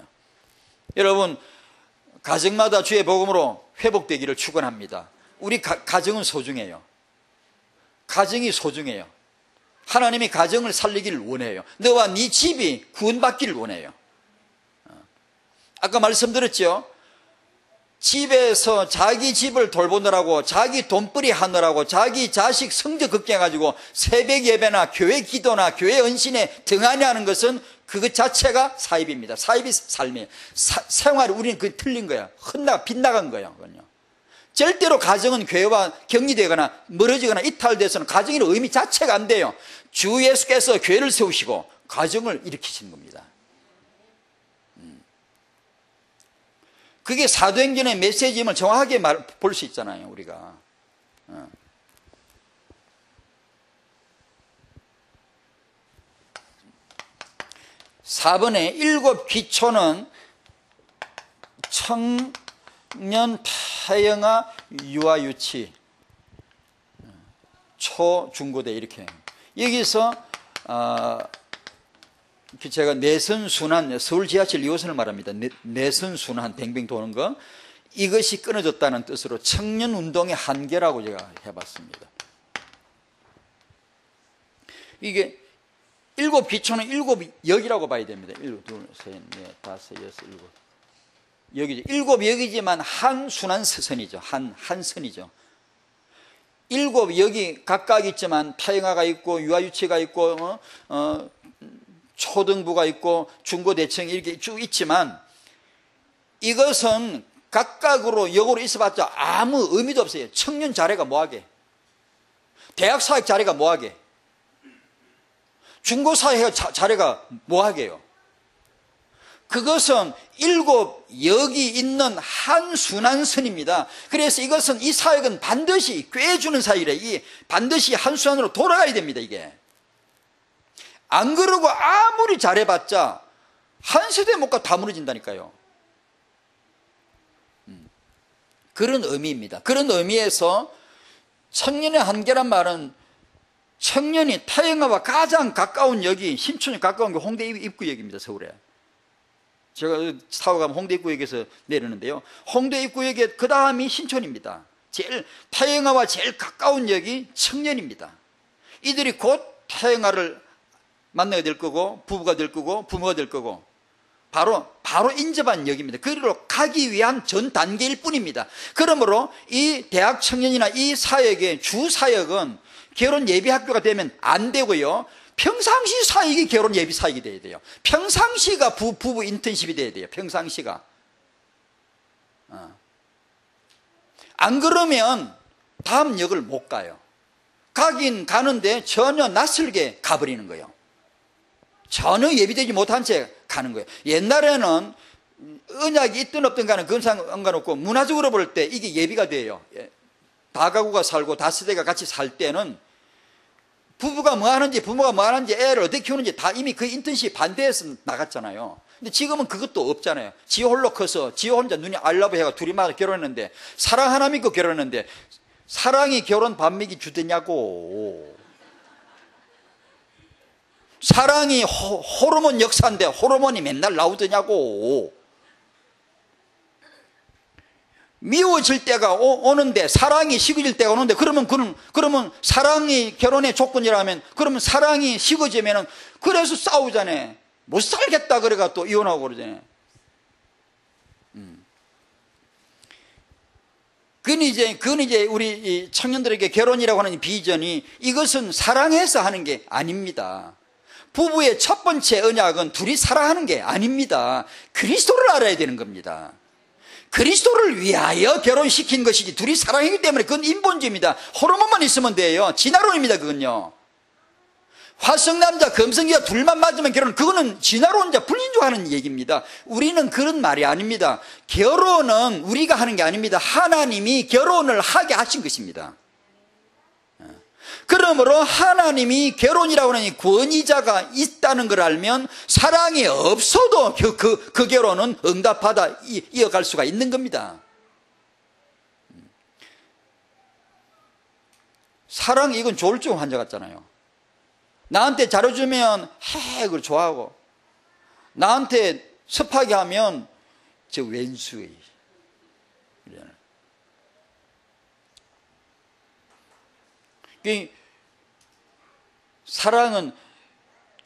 여러분, 가정마다 주의 복음으로 회복되기를 축원합니다. 우리 가정은 소중해요. 가정이 소중해요. 하나님이 가정을 살리기를 원해요. 너와 네 집이 구원받기를 원해요. 아까 말씀드렸죠. 집에서 자기 집을 돌보느라고, 자기 돈벌이 하느라고, 자기 자식 성적 걱정해가지고 새벽 예배나 교회 기도나 교회 헌신에 등한히 하는 것은 그것 자체가 사입입니다. 사입이 삶이에요. 생활이 우리는 그게 틀린 거야. 빗나간 거야. 그건요. 절대로 가정은 교회와 격리되거나 멀어지거나 이탈돼서는 가정의 의미 자체가 안 돼요. 주 예수께서 교회를 세우시고 가정을 일으키신 겁니다. 그게 사도행전의 메시지임을 정확하게 볼 수 있잖아요, 우리가. 4번에 7기초는 청년, 태영아, 유아, 유치, 초, 중고대 이렇게. 여기서 제가 내선순환, 서울 지하철 2호선을 말합니다. 내선순환 뱅뱅 도는 거. 이것이 끊어졌다는 뜻으로 청년운동의 한계라고 제가 해봤습니다. 이게 일곱 기초는 일곱 역이라고 봐야 됩니다. 1, 2, 3, 4, 5, 6, 7 역이죠. 일곱 역이지만 한 순환 서선이죠. 한 선이죠. 일곱 역이 각각 있지만 타영아가 있고 유아유치가 있고 초등부가 있고 중고대청 이렇게 쭉 있지만 이것은 각각으로 역으로 있어봤자 아무 의미도 없어요. 청년 자례가 뭐하게, 대학 사회 자례가 뭐하게, 중고사회 자례가 뭐하게요. 그것은 일곱 역이 있는 한 순환선입니다. 그래서 이것은 이 사역은 반드시 꿰주는 사역이래. 이 반드시 한 순환으로 돌아가야 됩니다. 이게 안 그러고 아무리 잘해봤자 한 세대 못 가 다 무너진다니까요. 그런 의미입니다. 그런 의미에서 청년의 한계란 말은 청년이 타영아와 가장 가까운 역이 신촌에 가까운 게 홍대 입구역입니다. 서울에. 제가 타고 가면 홍대 입구역에서 내리는데요. 홍대 입구역에 그 다음이 신촌입니다. 제일 타영아와 제일 가까운 역이 청년입니다. 이들이 곧 타영아를 만나게 될 거고 부부가 될 거고 부모가 될 거고 바로 인접한 역입니다. 그리로 가기 위한 전 단계일 뿐입니다. 그러므로 이 대학 청년이나 이 사역의 주 사역은 결혼 예비 학교가 되면 안 되고요. 평상시 사역이 결혼 예비 사역이 돼야 돼요. 평상시가 부부 인턴십이 돼야 돼요. 평상시가. 안 그러면 다음 역을 못 가요. 가긴 가는데 전혀 낯설게 가버리는 거예요. 전혀 예비되지 못한 채 가는 거예요. 옛날에는 언약이 있든 없든 간에 그건 상관없고 문화적으로 볼 때 이게 예비가 돼요. 다가구가 살고 다세대가 같이 살 때는 부부가 뭐 하는지 부모가 뭐 하는지 애를 어떻게 키우는지 다 이미 그 인턴십 반대해서 나갔잖아요. 근데 지금은 그것도 없잖아요. 지 홀로 커서 지 혼자 눈이 알라고 해가 둘이마다 결혼했는데 사랑 하나 믿고 결혼했는데 사랑이 결혼 반미기 주되냐고. 사랑이 호르몬 역사인데 호르몬이 맨날 나오더냐고. 미워질 때가 오는데 사랑이 식어질 때가 오는데 그러면 사랑이 결혼의 조건이라면 그러면 사랑이 식어지면은 그래서 싸우잖아요. 못 살겠다 그래가 또 이혼하고 그러잖아요. 그건 이제 우리 청년들에게 결혼이라고 하는 비전이 이것은 사랑해서 하는 게 아닙니다. 부부의 첫 번째 언약은 둘이 사랑하는 게 아닙니다. 그리스도를 알아야 되는 겁니다. 그리스도를 위하여 결혼시킨 것이지 둘이 사랑이기 때문에 그건 인본주의입니다. 호르몬만 있으면 돼요. 진화론입니다. 그건요. 화성남자 금성기가 둘만 맞으면 결혼, 그거는 진화론자 불인주하는 얘기입니다. 우리는 그런 말이 아닙니다. 결혼은 우리가 하는 게 아닙니다. 하나님이 결혼을 하게 하신 것입니다. 그러므로 하나님이 결혼이라고 하는 권위자가 있다는 걸 알면 사랑이 없어도 그 결혼은 응답하다 이어갈 수가 있는 겁니다. 사랑 이건 조울증 환자 같잖아요. 나한테 잘해주면 그걸 좋아하고 나한테 섭하게 하면 저 왼수의 사랑은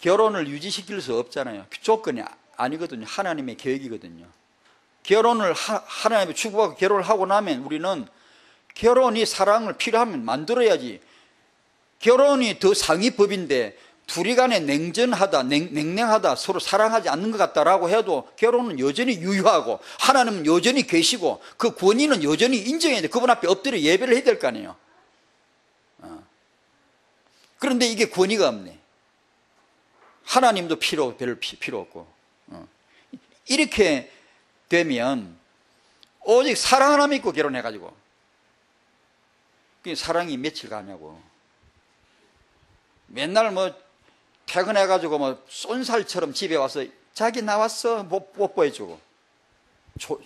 결혼을 유지시킬 수 없잖아요. 조건이 아니거든요. 하나님의 계획이거든요. 결혼을 하나님의 축복하고 결혼을 하고 나면 우리는 결혼이 사랑을 필요하면 만들어야지. 결혼이 더 상위법인데 둘이 간에 냉전하다 냉랭하다 서로 사랑하지 않는 것 같다라고 해도 결혼은 여전히 유효하고 하나님은 여전히 계시고 그 권위는 여전히 인정해야 돼. 그분 앞에 엎드려 예배를 해야 될 거 아니에요. 그런데 이게 권위가 없네. 하나님도 별로 필요 없고. 이렇게 되면 오직 사랑 하나 믿고 결혼해가지고 사랑이 며칠 가냐고. 맨날 뭐 퇴근해가지고 뭐 쏜살처럼 집에 와서 자기 나왔어 뽀뽀해주고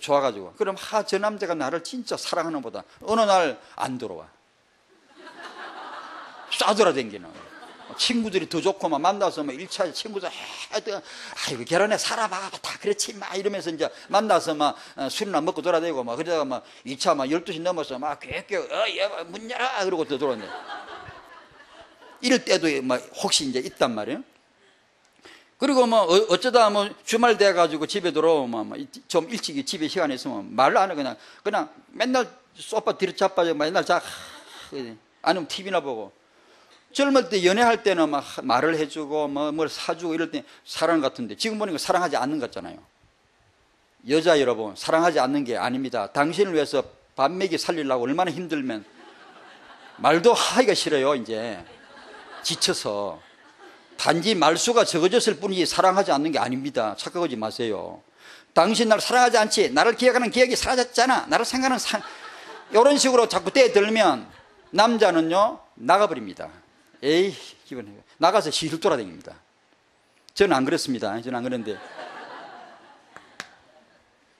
좋아가지고 그럼 저 남자가 나를 진짜 사랑하는 보다 어느 날 안 들어와. 쏴돌아다니는. 친구들이 더 좋고 막 만나서 막 1차 친구들 아이고 결혼해 살아봐 다 그렇지 막 이러면서 이제 만나서 막 술이나 먹고 돌아다니고 막 그러다가 막 2차 막 12시 넘어서 막 꾀꾀 문 열어 그러고 또 들어오네. 이럴 때도 막 혹시 이제 있단 말이에요. 그리고 뭐 어쩌다 뭐 주말 돼 가지고 집에 들어오면 좀 일찍 집에 시간이 있으면 말을 안 해. 그냥 맨날 소파 뒤로 자빠져 맨날 아니면 TV나 보고. 젊을 때 연애할 때는 막 말을 해주고 뭘 사주고 이럴 때 사랑 같은데 지금 보니까 사랑하지 않는 것 같잖아요. 여자 여러분, 사랑하지 않는 게 아닙니다. 당신을 위해서 밥 먹이 살리려고 얼마나 힘들면 말도 하기가 싫어요. 이제 지쳐서 단지 말수가 적어졌을 뿐이지 사랑하지 않는 게 아닙니다. 착각하지 마세요. 당신 나를 사랑하지 않지, 나를 기억하는 기억이 사라졌잖아, 나를 생각하는 이런 식으로 자꾸 떼들면 남자는요 나가버립니다. 에이 기분이 나가서 시를 돌아다닙니다. 저는 안 그렇습니다. 저는 안 그런데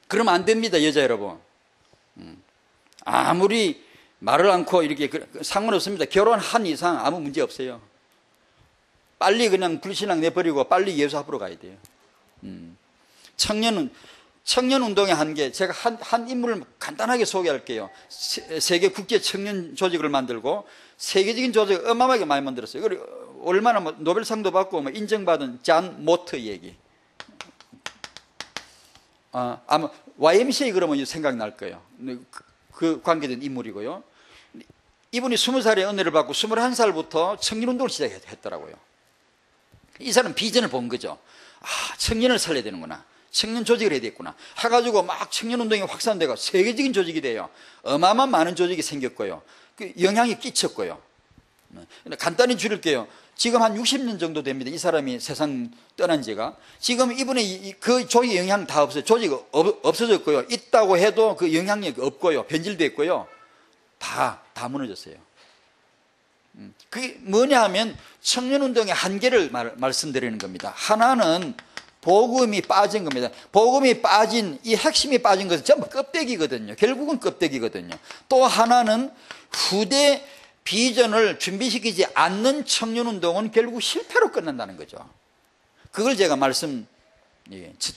그러면 안 됩니다. 여자 여러분, 아무리 말을 않고 이렇게 상관없습니다. 결혼한 이상 아무 문제 없어요. 빨리 그냥 불신앙 내버리고 빨리 예수 앞으로 가야 돼요. 청년 운동의 한계, 제가 한 인물을 간단하게 소개할게요. 세계 국제 청년 조직을 만들고 세계적인 조직을 어마어마하게 많이 만들었어요. 그리고 얼마나 노벨상도 받고 인정받은 잔 모트 얘기. 아마 YMCA 그러면 생각날 거예요. 그 관계된 인물이고요. 이분이 20살에 은혜를 받고 21살부터 청년운동을 시작했더라고요. 이 사람은 비전을 본 거죠. 청년을 살려야 되는구나, 청년 조직을 해야 되겠구나 해가지고 막 청년운동이 확산되고 세계적인 조직이 돼요. 어마어마한 많은 조직이 생겼고요. 그 영향이 끼쳤고요. 간단히 줄일게요. 지금 한 60년 정도 됩니다. 이 사람이 세상 떠난 지가. 지금 이분의 그 조직 영향 다 없어요. 조직 없어졌고요. 있다고 해도 그 영향력이 없고요. 변질됐고요. 다 무너졌어요. 그게 뭐냐 하면 청년운동의 한계를 말씀드리는 겁니다. 하나는 복음이 빠진 겁니다. 복음이 빠진, 이 핵심이 빠진 것은 전부 껍데기거든요. 결국은 껍데기거든요. 또 하나는 후대 비전을 준비시키지 않는 청년운동은 결국 실패로 끝난다는 거죠. 그걸 제가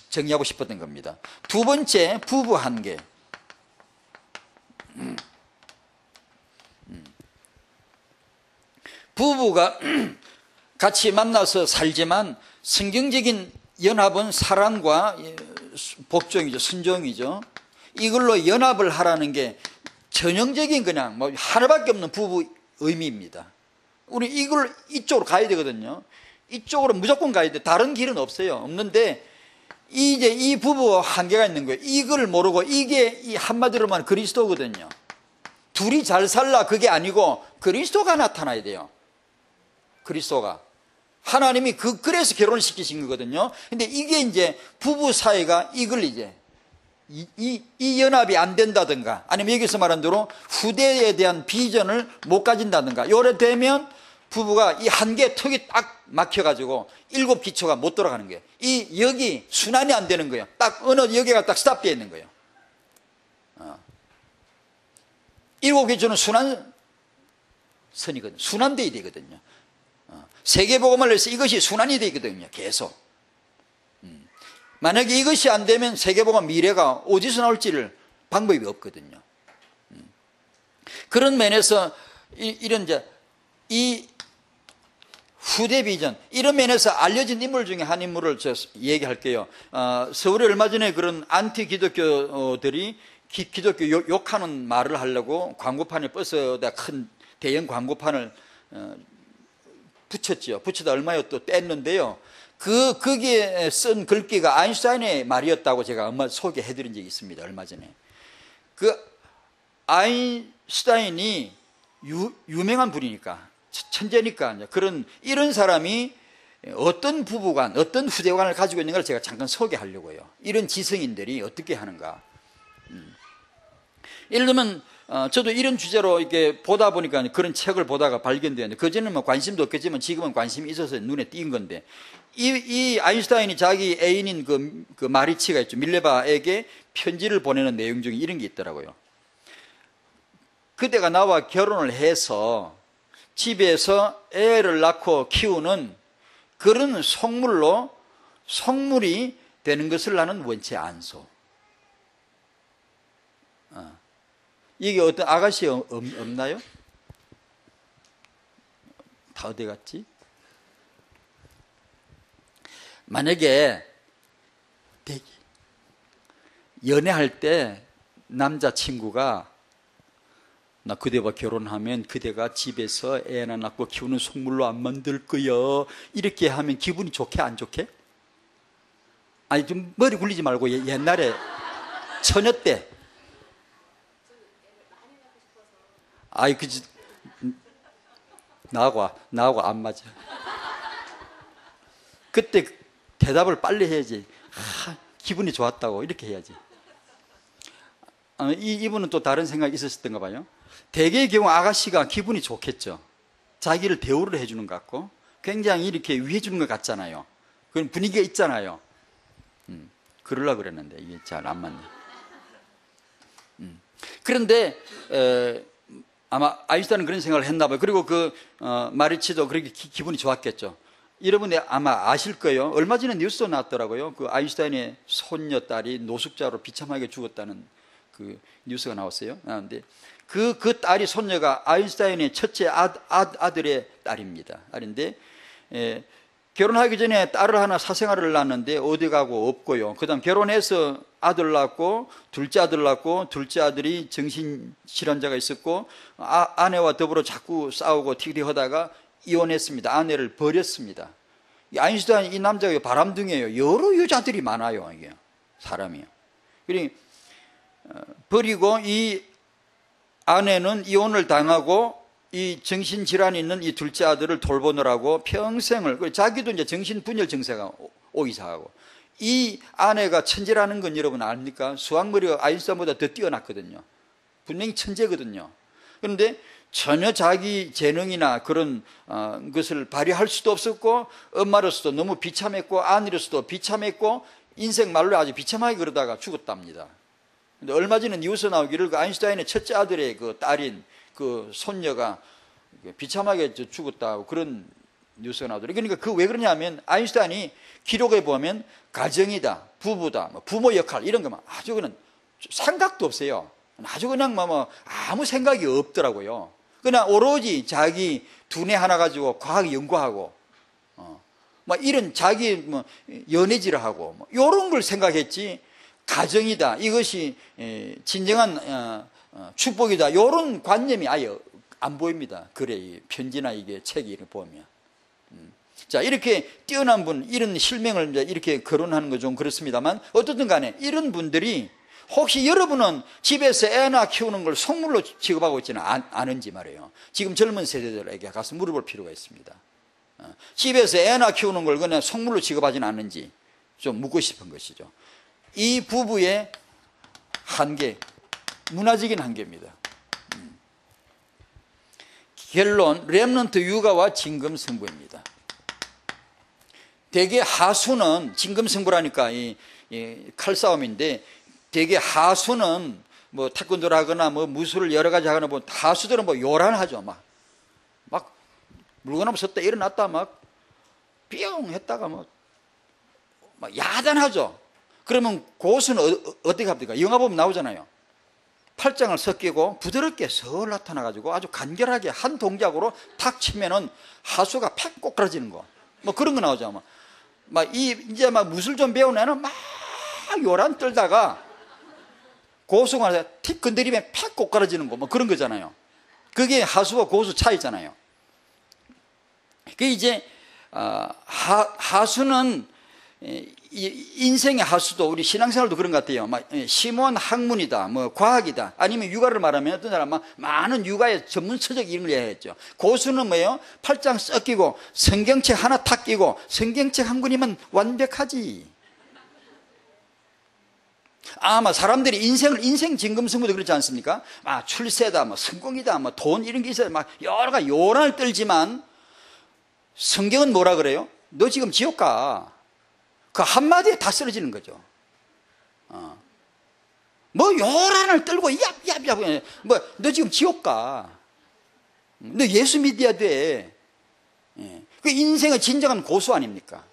정리하고 싶었던 겁니다. 두 번째, 부부 한계. 부부가 같이 만나서 살지만 성경적인 연합은 사랑과 복종이죠. 순종이죠. 이걸로 연합을 하라는 게 전형적인 그냥 하나밖에 없는 부부 의미입니다. 우리 이쪽으로 가야 되거든요. 이쪽으로 무조건 가야 돼. 다른 길은 없어요. 없는데 이제 이 부부와 한계가 있는 거예요. 이걸 모르고 이게 이 한마디로만 그리스도거든요. 둘이 잘 살라 그게 아니고 그리스도가 나타나야 돼요. 그리스도가. 하나님이 그래서 결혼을 시키신 거거든요. 근데 이게 이제 부부 사이가 이걸 이제 이 연합이 안 된다든가 아니면 여기서 말한 대로 후대에 대한 비전을 못 가진다든가 요래 되면 부부가 이 한계 턱이 딱 막혀가지고 7 기초가 못 돌아가는 거예요. 여기 순환이 안 되는 거예요. 딱 어느 여기가 딱 스탑되어 있는 거예요. 7 기초는 순환선이거든요. 순환되어야 되거든요. 세계복음을 해서 이것이 순환이 되거든요. 계속. 만약에 이것이 안 되면 세계복음 미래가 어디서 나올지를 방법이 없거든요. 그런 면에서 이런 이제 이 후대 비전 이런 면에서 알려진 인물 중에 한 인물을 얘기할게요. 서울에 얼마 전에 그런 안티 기독교들이 기독교 욕하는 말을 하려고 광고판에 버스에다 큰 대형 광고판을 붙였죠. 붙이다 얼마요 또 뗐는데요. 거기에 쓴 글귀가 아인슈타인의 말이었다고 제가 엄마 소개해드린 적이 있습니다. 얼마 전에. 그 아인슈타인이 유명한 분이니까 천재니까 이런 사람이 어떤 부부관, 어떤 후대관을 가지고 있는가를 제가 잠깐 소개하려고요. 이런 지성인들이 어떻게 하는가. 예를 들면 저도 이런 주제로 이렇게 보다 보니까 그런 책을 보다가 발견되었는데 그전에는 뭐 관심도 없겠지만 지금은 관심이 있어서 눈에 띈 건데 이 아인슈타인이 자기 애인인 그 마리치가 있죠. 밀레바에게 편지를 보내는 내용 중에 이런 게 있더라고요. 그대가 나와 결혼을 해서 집에서 애를 낳고 키우는 그런 속물로 속물이 되는 것을 나는 원치 않소. 이게 어떤 아가씨 없나요? 다 어디 갔지? 만약에 연애할 때 남자친구가 나 그대와 결혼하면 그대가 집에서 애 하나 낳고 키우는 속물로 안 만들 거야, 이렇게 하면 기분이 좋게 안 좋게? 아니 좀 머리 굴리지 말고 옛날에 처녀 때 아이 그지 나하고 안 맞아. 그때 대답을 빨리 해야지. 기분이 좋았다고 이렇게 해야지. 이분은 또 다른 생각이 있었던가 봐요. 대개의 경우 아가씨가 기분이 좋겠죠. 자기를 대우를 해주는 것 같고 굉장히 이렇게 위해 주는 것 같잖아요. 그런 분위기가 있잖아요. 그러려고 그랬는데 이게 잘 안 맞네. 그런데 아마 아인슈타인은 그런 생각을 했나 봐요. 그리고 마리치도 그렇게 기분이 좋았겠죠. 여러분이 아마 아실 거예요. 얼마 전에 뉴스도 나왔더라고요. 그 아인슈타인의 손녀딸이 노숙자로 비참하게 죽었다는 그 뉴스가 나왔어요. 근데 그 딸이, 손녀가 아인슈타인의 첫째 아들의 딸입니다. 딸인데 결혼하기 전에 딸을 하나 사생아를 낳았는데 어디 가고 없고요. 그 다음 결혼해서 아들 낳고 둘째 아들 낳고 둘째 아들이 정신질환자가 있었고 아내와 더불어 자꾸 싸우고 티격하다가 이혼했습니다. 아내를 버렸습니다. 아인슈타인 이 남자가 바람둥이에요. 여러 여자들이 많아요. 이게 사람이요. 버리고 이 아내는 이혼을 당하고 이 정신질환이 있는 이 둘째 아들을 돌보느라고 평생을, 자기도 이제 정신분열 증세가 오기 시작하고, 이 아내가 천재라는 건 여러분 압니까? 수학머리가 아인슈타인보다 더 뛰어났거든요. 분명히 천재거든요. 그런데 전혀 자기 재능이나 그런 것을 발휘할 수도 없었고, 엄마로서도 너무 비참했고, 아내로서도 비참했고, 인생 말로 아주 비참하게 그러다가 죽었답니다. 근데 얼마 전에 뉴스 나오기를 그 아인슈타인의 첫째 아들의 그 딸인 그 손녀가 비참하게 죽었다고 그런 뉴스가 나오더라고요. 그러니까 그 왜 그러냐면 아인슈타인이 기록에 보면 가정이다, 부부다, 부모 역할 이런 거만 아주 그냥 생각도 없어요. 아주 그냥 아무 생각이 없더라고요. 그냥 오로지 자기 두뇌 하나 가지고 과학 연구하고 이런 자기 연애질을 하고 이런 걸 생각했지, 가정이다, 이것이 진정한 축복이다, 이런 관념이 아예 안 보입니다. 글의 편지나 이게 책이 보면. 자, 이렇게 뛰어난 분, 이런 실명을 이제 이렇게 거론하는 거 좀 그렇습니다만, 어떻든 간에 이런 분들이 혹시 여러분은 집에서 애나 키우는 걸 속물로 취급하고 있지는 않은지 말이에요. 지금 젊은 세대들에게 가서 물어볼 필요가 있습니다. 집에서 애나 키우는 걸 그냥 속물로 취급하지는 않는지 좀 묻고 싶은 것이죠. 이 부부의 한계, 문화적인 한계입니다. 결론, 렘넌트 육아와 진검승부입니다. 대개 하수는, 진검승부라니까 이 칼싸움인데, 대개 하수는 태권도를 하거나 무술을 여러 가지 하거나 하수들은 요란하죠. 막 물건 한번 섰다 일어났다 뿅 했다가 막 야단하죠. 그러면 고수는 어떻게 합니까? 영화 보면 나오잖아요. 팔짱을 섞이고 부드럽게 설 나타나가지고 아주 간결하게 한 동작으로 탁 치면은 하수가 팍 꼬꾸라지는 거. 그런 거 나오죠. 이제 무술 좀 배운 애는 막 요란 떨다가 고수가 틱 건드리면 팍 꼬꾸라지는 거. 그런 거잖아요. 그게 하수와 고수 차이잖아요. 그게 이제, 하수는 인생의 하수도 우리 신앙생활도 그런 것 같아요. 심오한 학문이다, 과학이다, 아니면 육아를 말하면 어떤 사람은 많은 육아의 전문서적 이런 걸 이해했죠. 고수는 뭐예요? 팔짱 섞이고 성경책 하나 탁 끼고 성경책 한 권이면 완벽하지. 사람들이 인생 진검승부도 그렇지 않습니까? 출세다, 성공이다, 돈 이런 게 있어요. 여러 가지 요란을 떨지만 성경은 뭐라 그래요? 너 지금 지옥 가. 그 한마디에 다 쓰러지는 거죠. 요란을 떨고, 너 지금 지옥 가. 너 예수 믿어야 돼. 그 인생의 진정한 고수 아닙니까?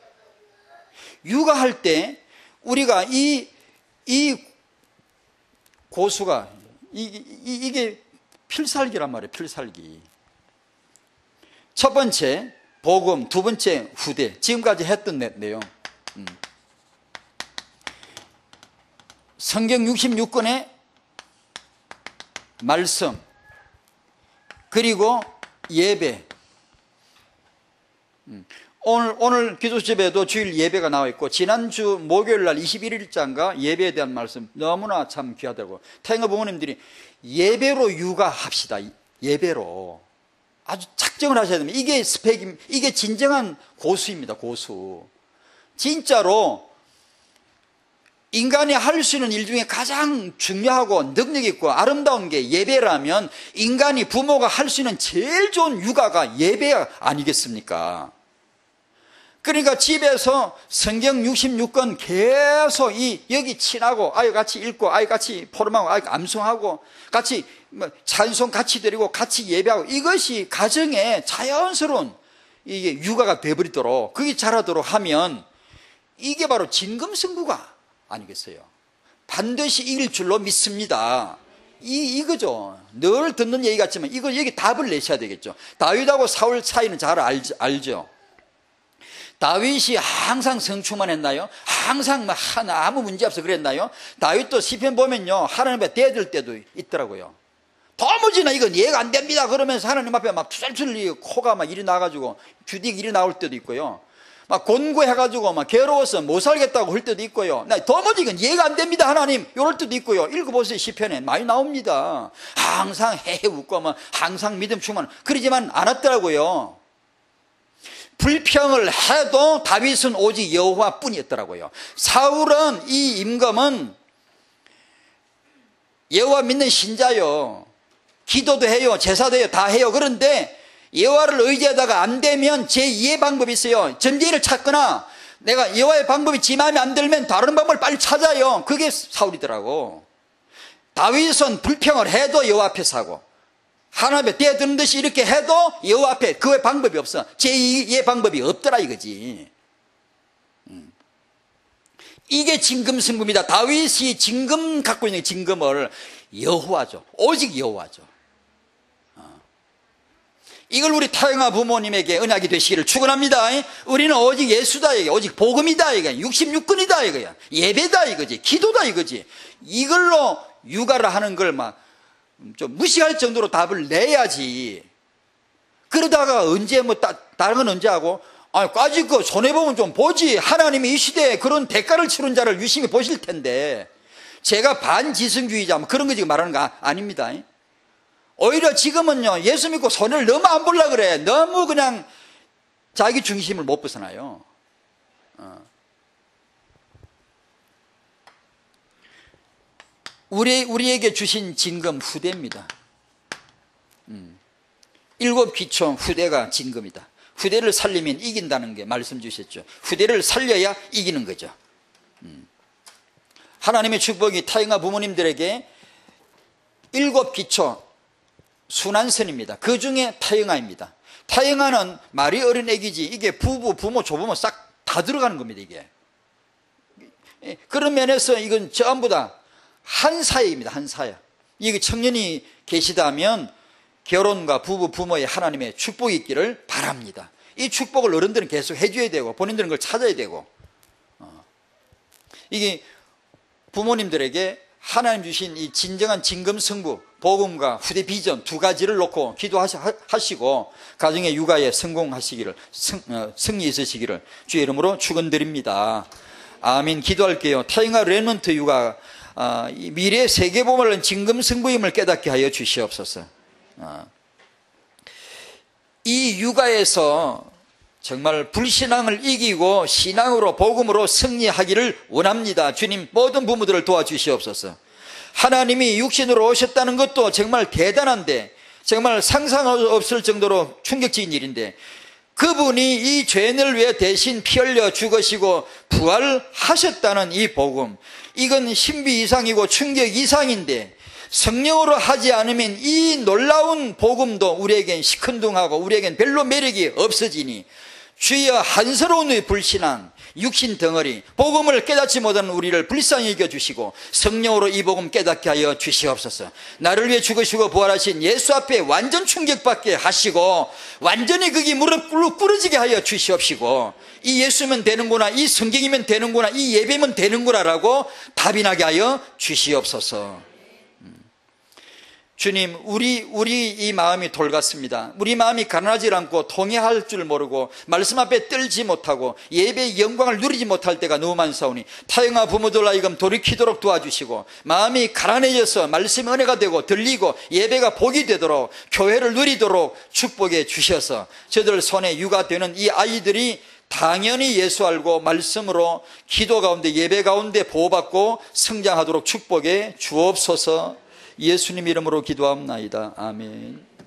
육아할 때 우리가 이 고수가 이게 필살기란 말이에요. 필살기. 첫 번째 복음, 두 번째 후대. 지금까지 했던 내용. 성경 66권의 말씀, 그리고 예배. 오늘 기도집에도 주일 예배가 나와 있고, 지난주 목요일 날 21일자인가 예배에 대한 말씀 너무나 참 귀하더라고요. 태영아 부모님들이 예배로 육아합시다. 예배로. 아주 작정을 하셔야 됩니다. 이게 이게 진정한 고수입니다. 고수. 진짜로 인간이 할 수 있는 일 중에 가장 중요하고 능력 있고 아름다운 게 예배라면, 인간이 부모가 할 수 있는 제일 좋은 육아가 예배 아니겠습니까? 그러니까 집에서 성경 66권 계속 여기 친하고 아이 같이 읽고 아이 같이 포럼하고 아이 암송하고 같이 찬송 같이 드리고 같이 예배하고, 이것이 가정에 자연스러운 이게 육아가 되어버리도록, 그게 자라도록 하면 이게 바로 진검승부가 아니겠어요? 반드시 이길 줄로 믿습니다. 이거죠. 늘 듣는 얘기 같지만 이거 여기 답을 내셔야 되겠죠. 다윗하고 사울 차이는 잘 알죠. 다윗이 항상 성충만 했나요? 항상 아무 문제 없어 그랬나요? 다윗도 시편 보면요, 하나님 앞에 대들 때도 있더라고요. 도무지나 이건 이해가 안 됩니다 그러면서 하나님 앞에 막 투덜투덜 코가 막 이리 나가지고 주딕 이리 나올 때도 있고요, 막 곤고해가지고 막 괴로워서 못 살겠다고 할 때도 있고요, 도무지 이건 이해가 안 됩니다 하나님 이럴 때도 있고요. 읽어보세요. 시편에 많이 나옵니다. 항상 헤헤 웃고 막 항상 믿음 충만, 그러지만 않았더라고요. 불평을 해도 다윗은 오직 여호와뿐이었더라고요. 사울은, 이 임금은 여호와 믿는 신자요, 기도도 해요, 제사도 해요, 다 해요. 그런데 여호와를 의지하다가 안 되면 제2의 방법이 있어요. 점쟁이를 찾거나 내가 여호와의 방법이 지 마음에 안 들면 다른 방법을 빨리 찾아요. 그게 사울이더라고. 다윗은 불평을 해도 여호와 앞에서 하고, 하나님 앞에 대드는 듯이 이렇게 해도 여호와 앞에 그 외 방법이 없어. 제2의 방법이 없더라 이거지. 이게 진검승부입니다. 다윗이 진검 갖고 있는 진검을 여호와죠. 오직 여호와죠. 이걸 우리 타영아 부모님에게 은약이 되시기를 축원합니다. 우리는 오직 예수다 이게, 오직 복음이다 이게, 66권이다 이거야, 예배다 이거지, 기도다 이거지. 이걸로 육아를 하는 걸 막 좀 무시할 정도로 답을 내야지. 그러다가 언제 다른 건 언제 하고, 까짓 거 손해보면 좀 보지. 하나님이 이 시대에 그런 대가를 치른 자를 유심히 보실 텐데. 제가 반지성주의자 그런 거 지금 말하는 거 아닙니다. 오히려 지금은요, 예수 믿고 손해를 너무 안 보려고 그래. 너무 그냥 자기 중심을 못 벗어나요. 우리에게 주신 진검 후대입니다. 7 기초 후대가 진검이다. 후대를 살리면 이긴다는 게 말씀 주셨죠. 후대를 살려야 이기는 거죠. 하나님의 축복이 타영아 부모님들에게 7 기초 순환선입니다. 그 중에 타영아입니다. 타영아는 말이 어린 애기지, 이게 부부, 부모, 조부모 싹 다 들어가는 겁니다. 이게 그런 면에서 이건 전부 다 한 사회입니다. 한 사회. 이게 청년이 계시다면 결혼과 부부, 부모의 하나님의 축복이 있기를 바랍니다. 이 축복을 어른들은 계속 해줘야 되고 본인들은 그걸 찾아야 되고, 이게 부모님들에게 하나님 주신 이 진정한 진검승부, 복음과 후대 비전 두 가지를 놓고 기도하시고 가정의 육아에 성공하시기를, 승리 있으시기를 주의 이름으로 축원드립니다. 아멘. 기도할게요. 타영아 렘넌트 육아, 이 미래의 세계보물은 진검승부임을 깨닫게 하여 주시옵소서. 이 육아에서 정말 불신앙을 이기고 신앙으로 복음으로 승리하기를 원합니다. 주님, 모든 부모들을 도와주시옵소서. 하나님이 육신으로 오셨다는 것도 정말 대단한데, 정말 상상 없을 정도로 충격적인 일인데, 그분이 이 죄인을 위해 대신 피 흘려 죽으시고 부활하셨다는 이 복음, 이건 신비 이상이고 충격 이상인데, 성령으로 하지 않으면 이 놀라운 복음도 우리에겐 시큰둥하고 우리에겐 별로 매력이 없어지니 주여 한스러운 불신앙, 육신 덩어리, 복음을 깨닫지 못하는 우리를 불쌍히 여겨주시고 성령으로 이 복음 깨닫게 하여 주시옵소서. 나를 위해 죽으시고 부활하신 예수 앞에 완전 충격받게 하시고 완전히 거기 무릎 꿇어지게 하여 주시옵시고 이 예수면 되는구나, 이 성경이면 되는구나, 이 예배면 되는구나 라고 답이 나게 하여 주시옵소서. 주님, 우리 이 마음이 돌 같습니다. 우리 마음이 가난하지 않고 통회할 줄 모르고 말씀 앞에 떨지 못하고 예배의 영광을 누리지 못할 때가 너무 많사오니 타영아 부모들 하여금 돌이키도록 도와주시고 마음이 가난해져서 말씀의 은혜가 되고 들리고 예배가 복이 되도록 교회를 누리도록 축복해 주셔서 저들 손에 육아되는 이 아이들이 당연히 예수 알고 말씀으로 기도 가운데 예배 가운데 보호받고 성장하도록 축복해 주옵소서. 예수님 이름으로 기도합나이다. 아멘.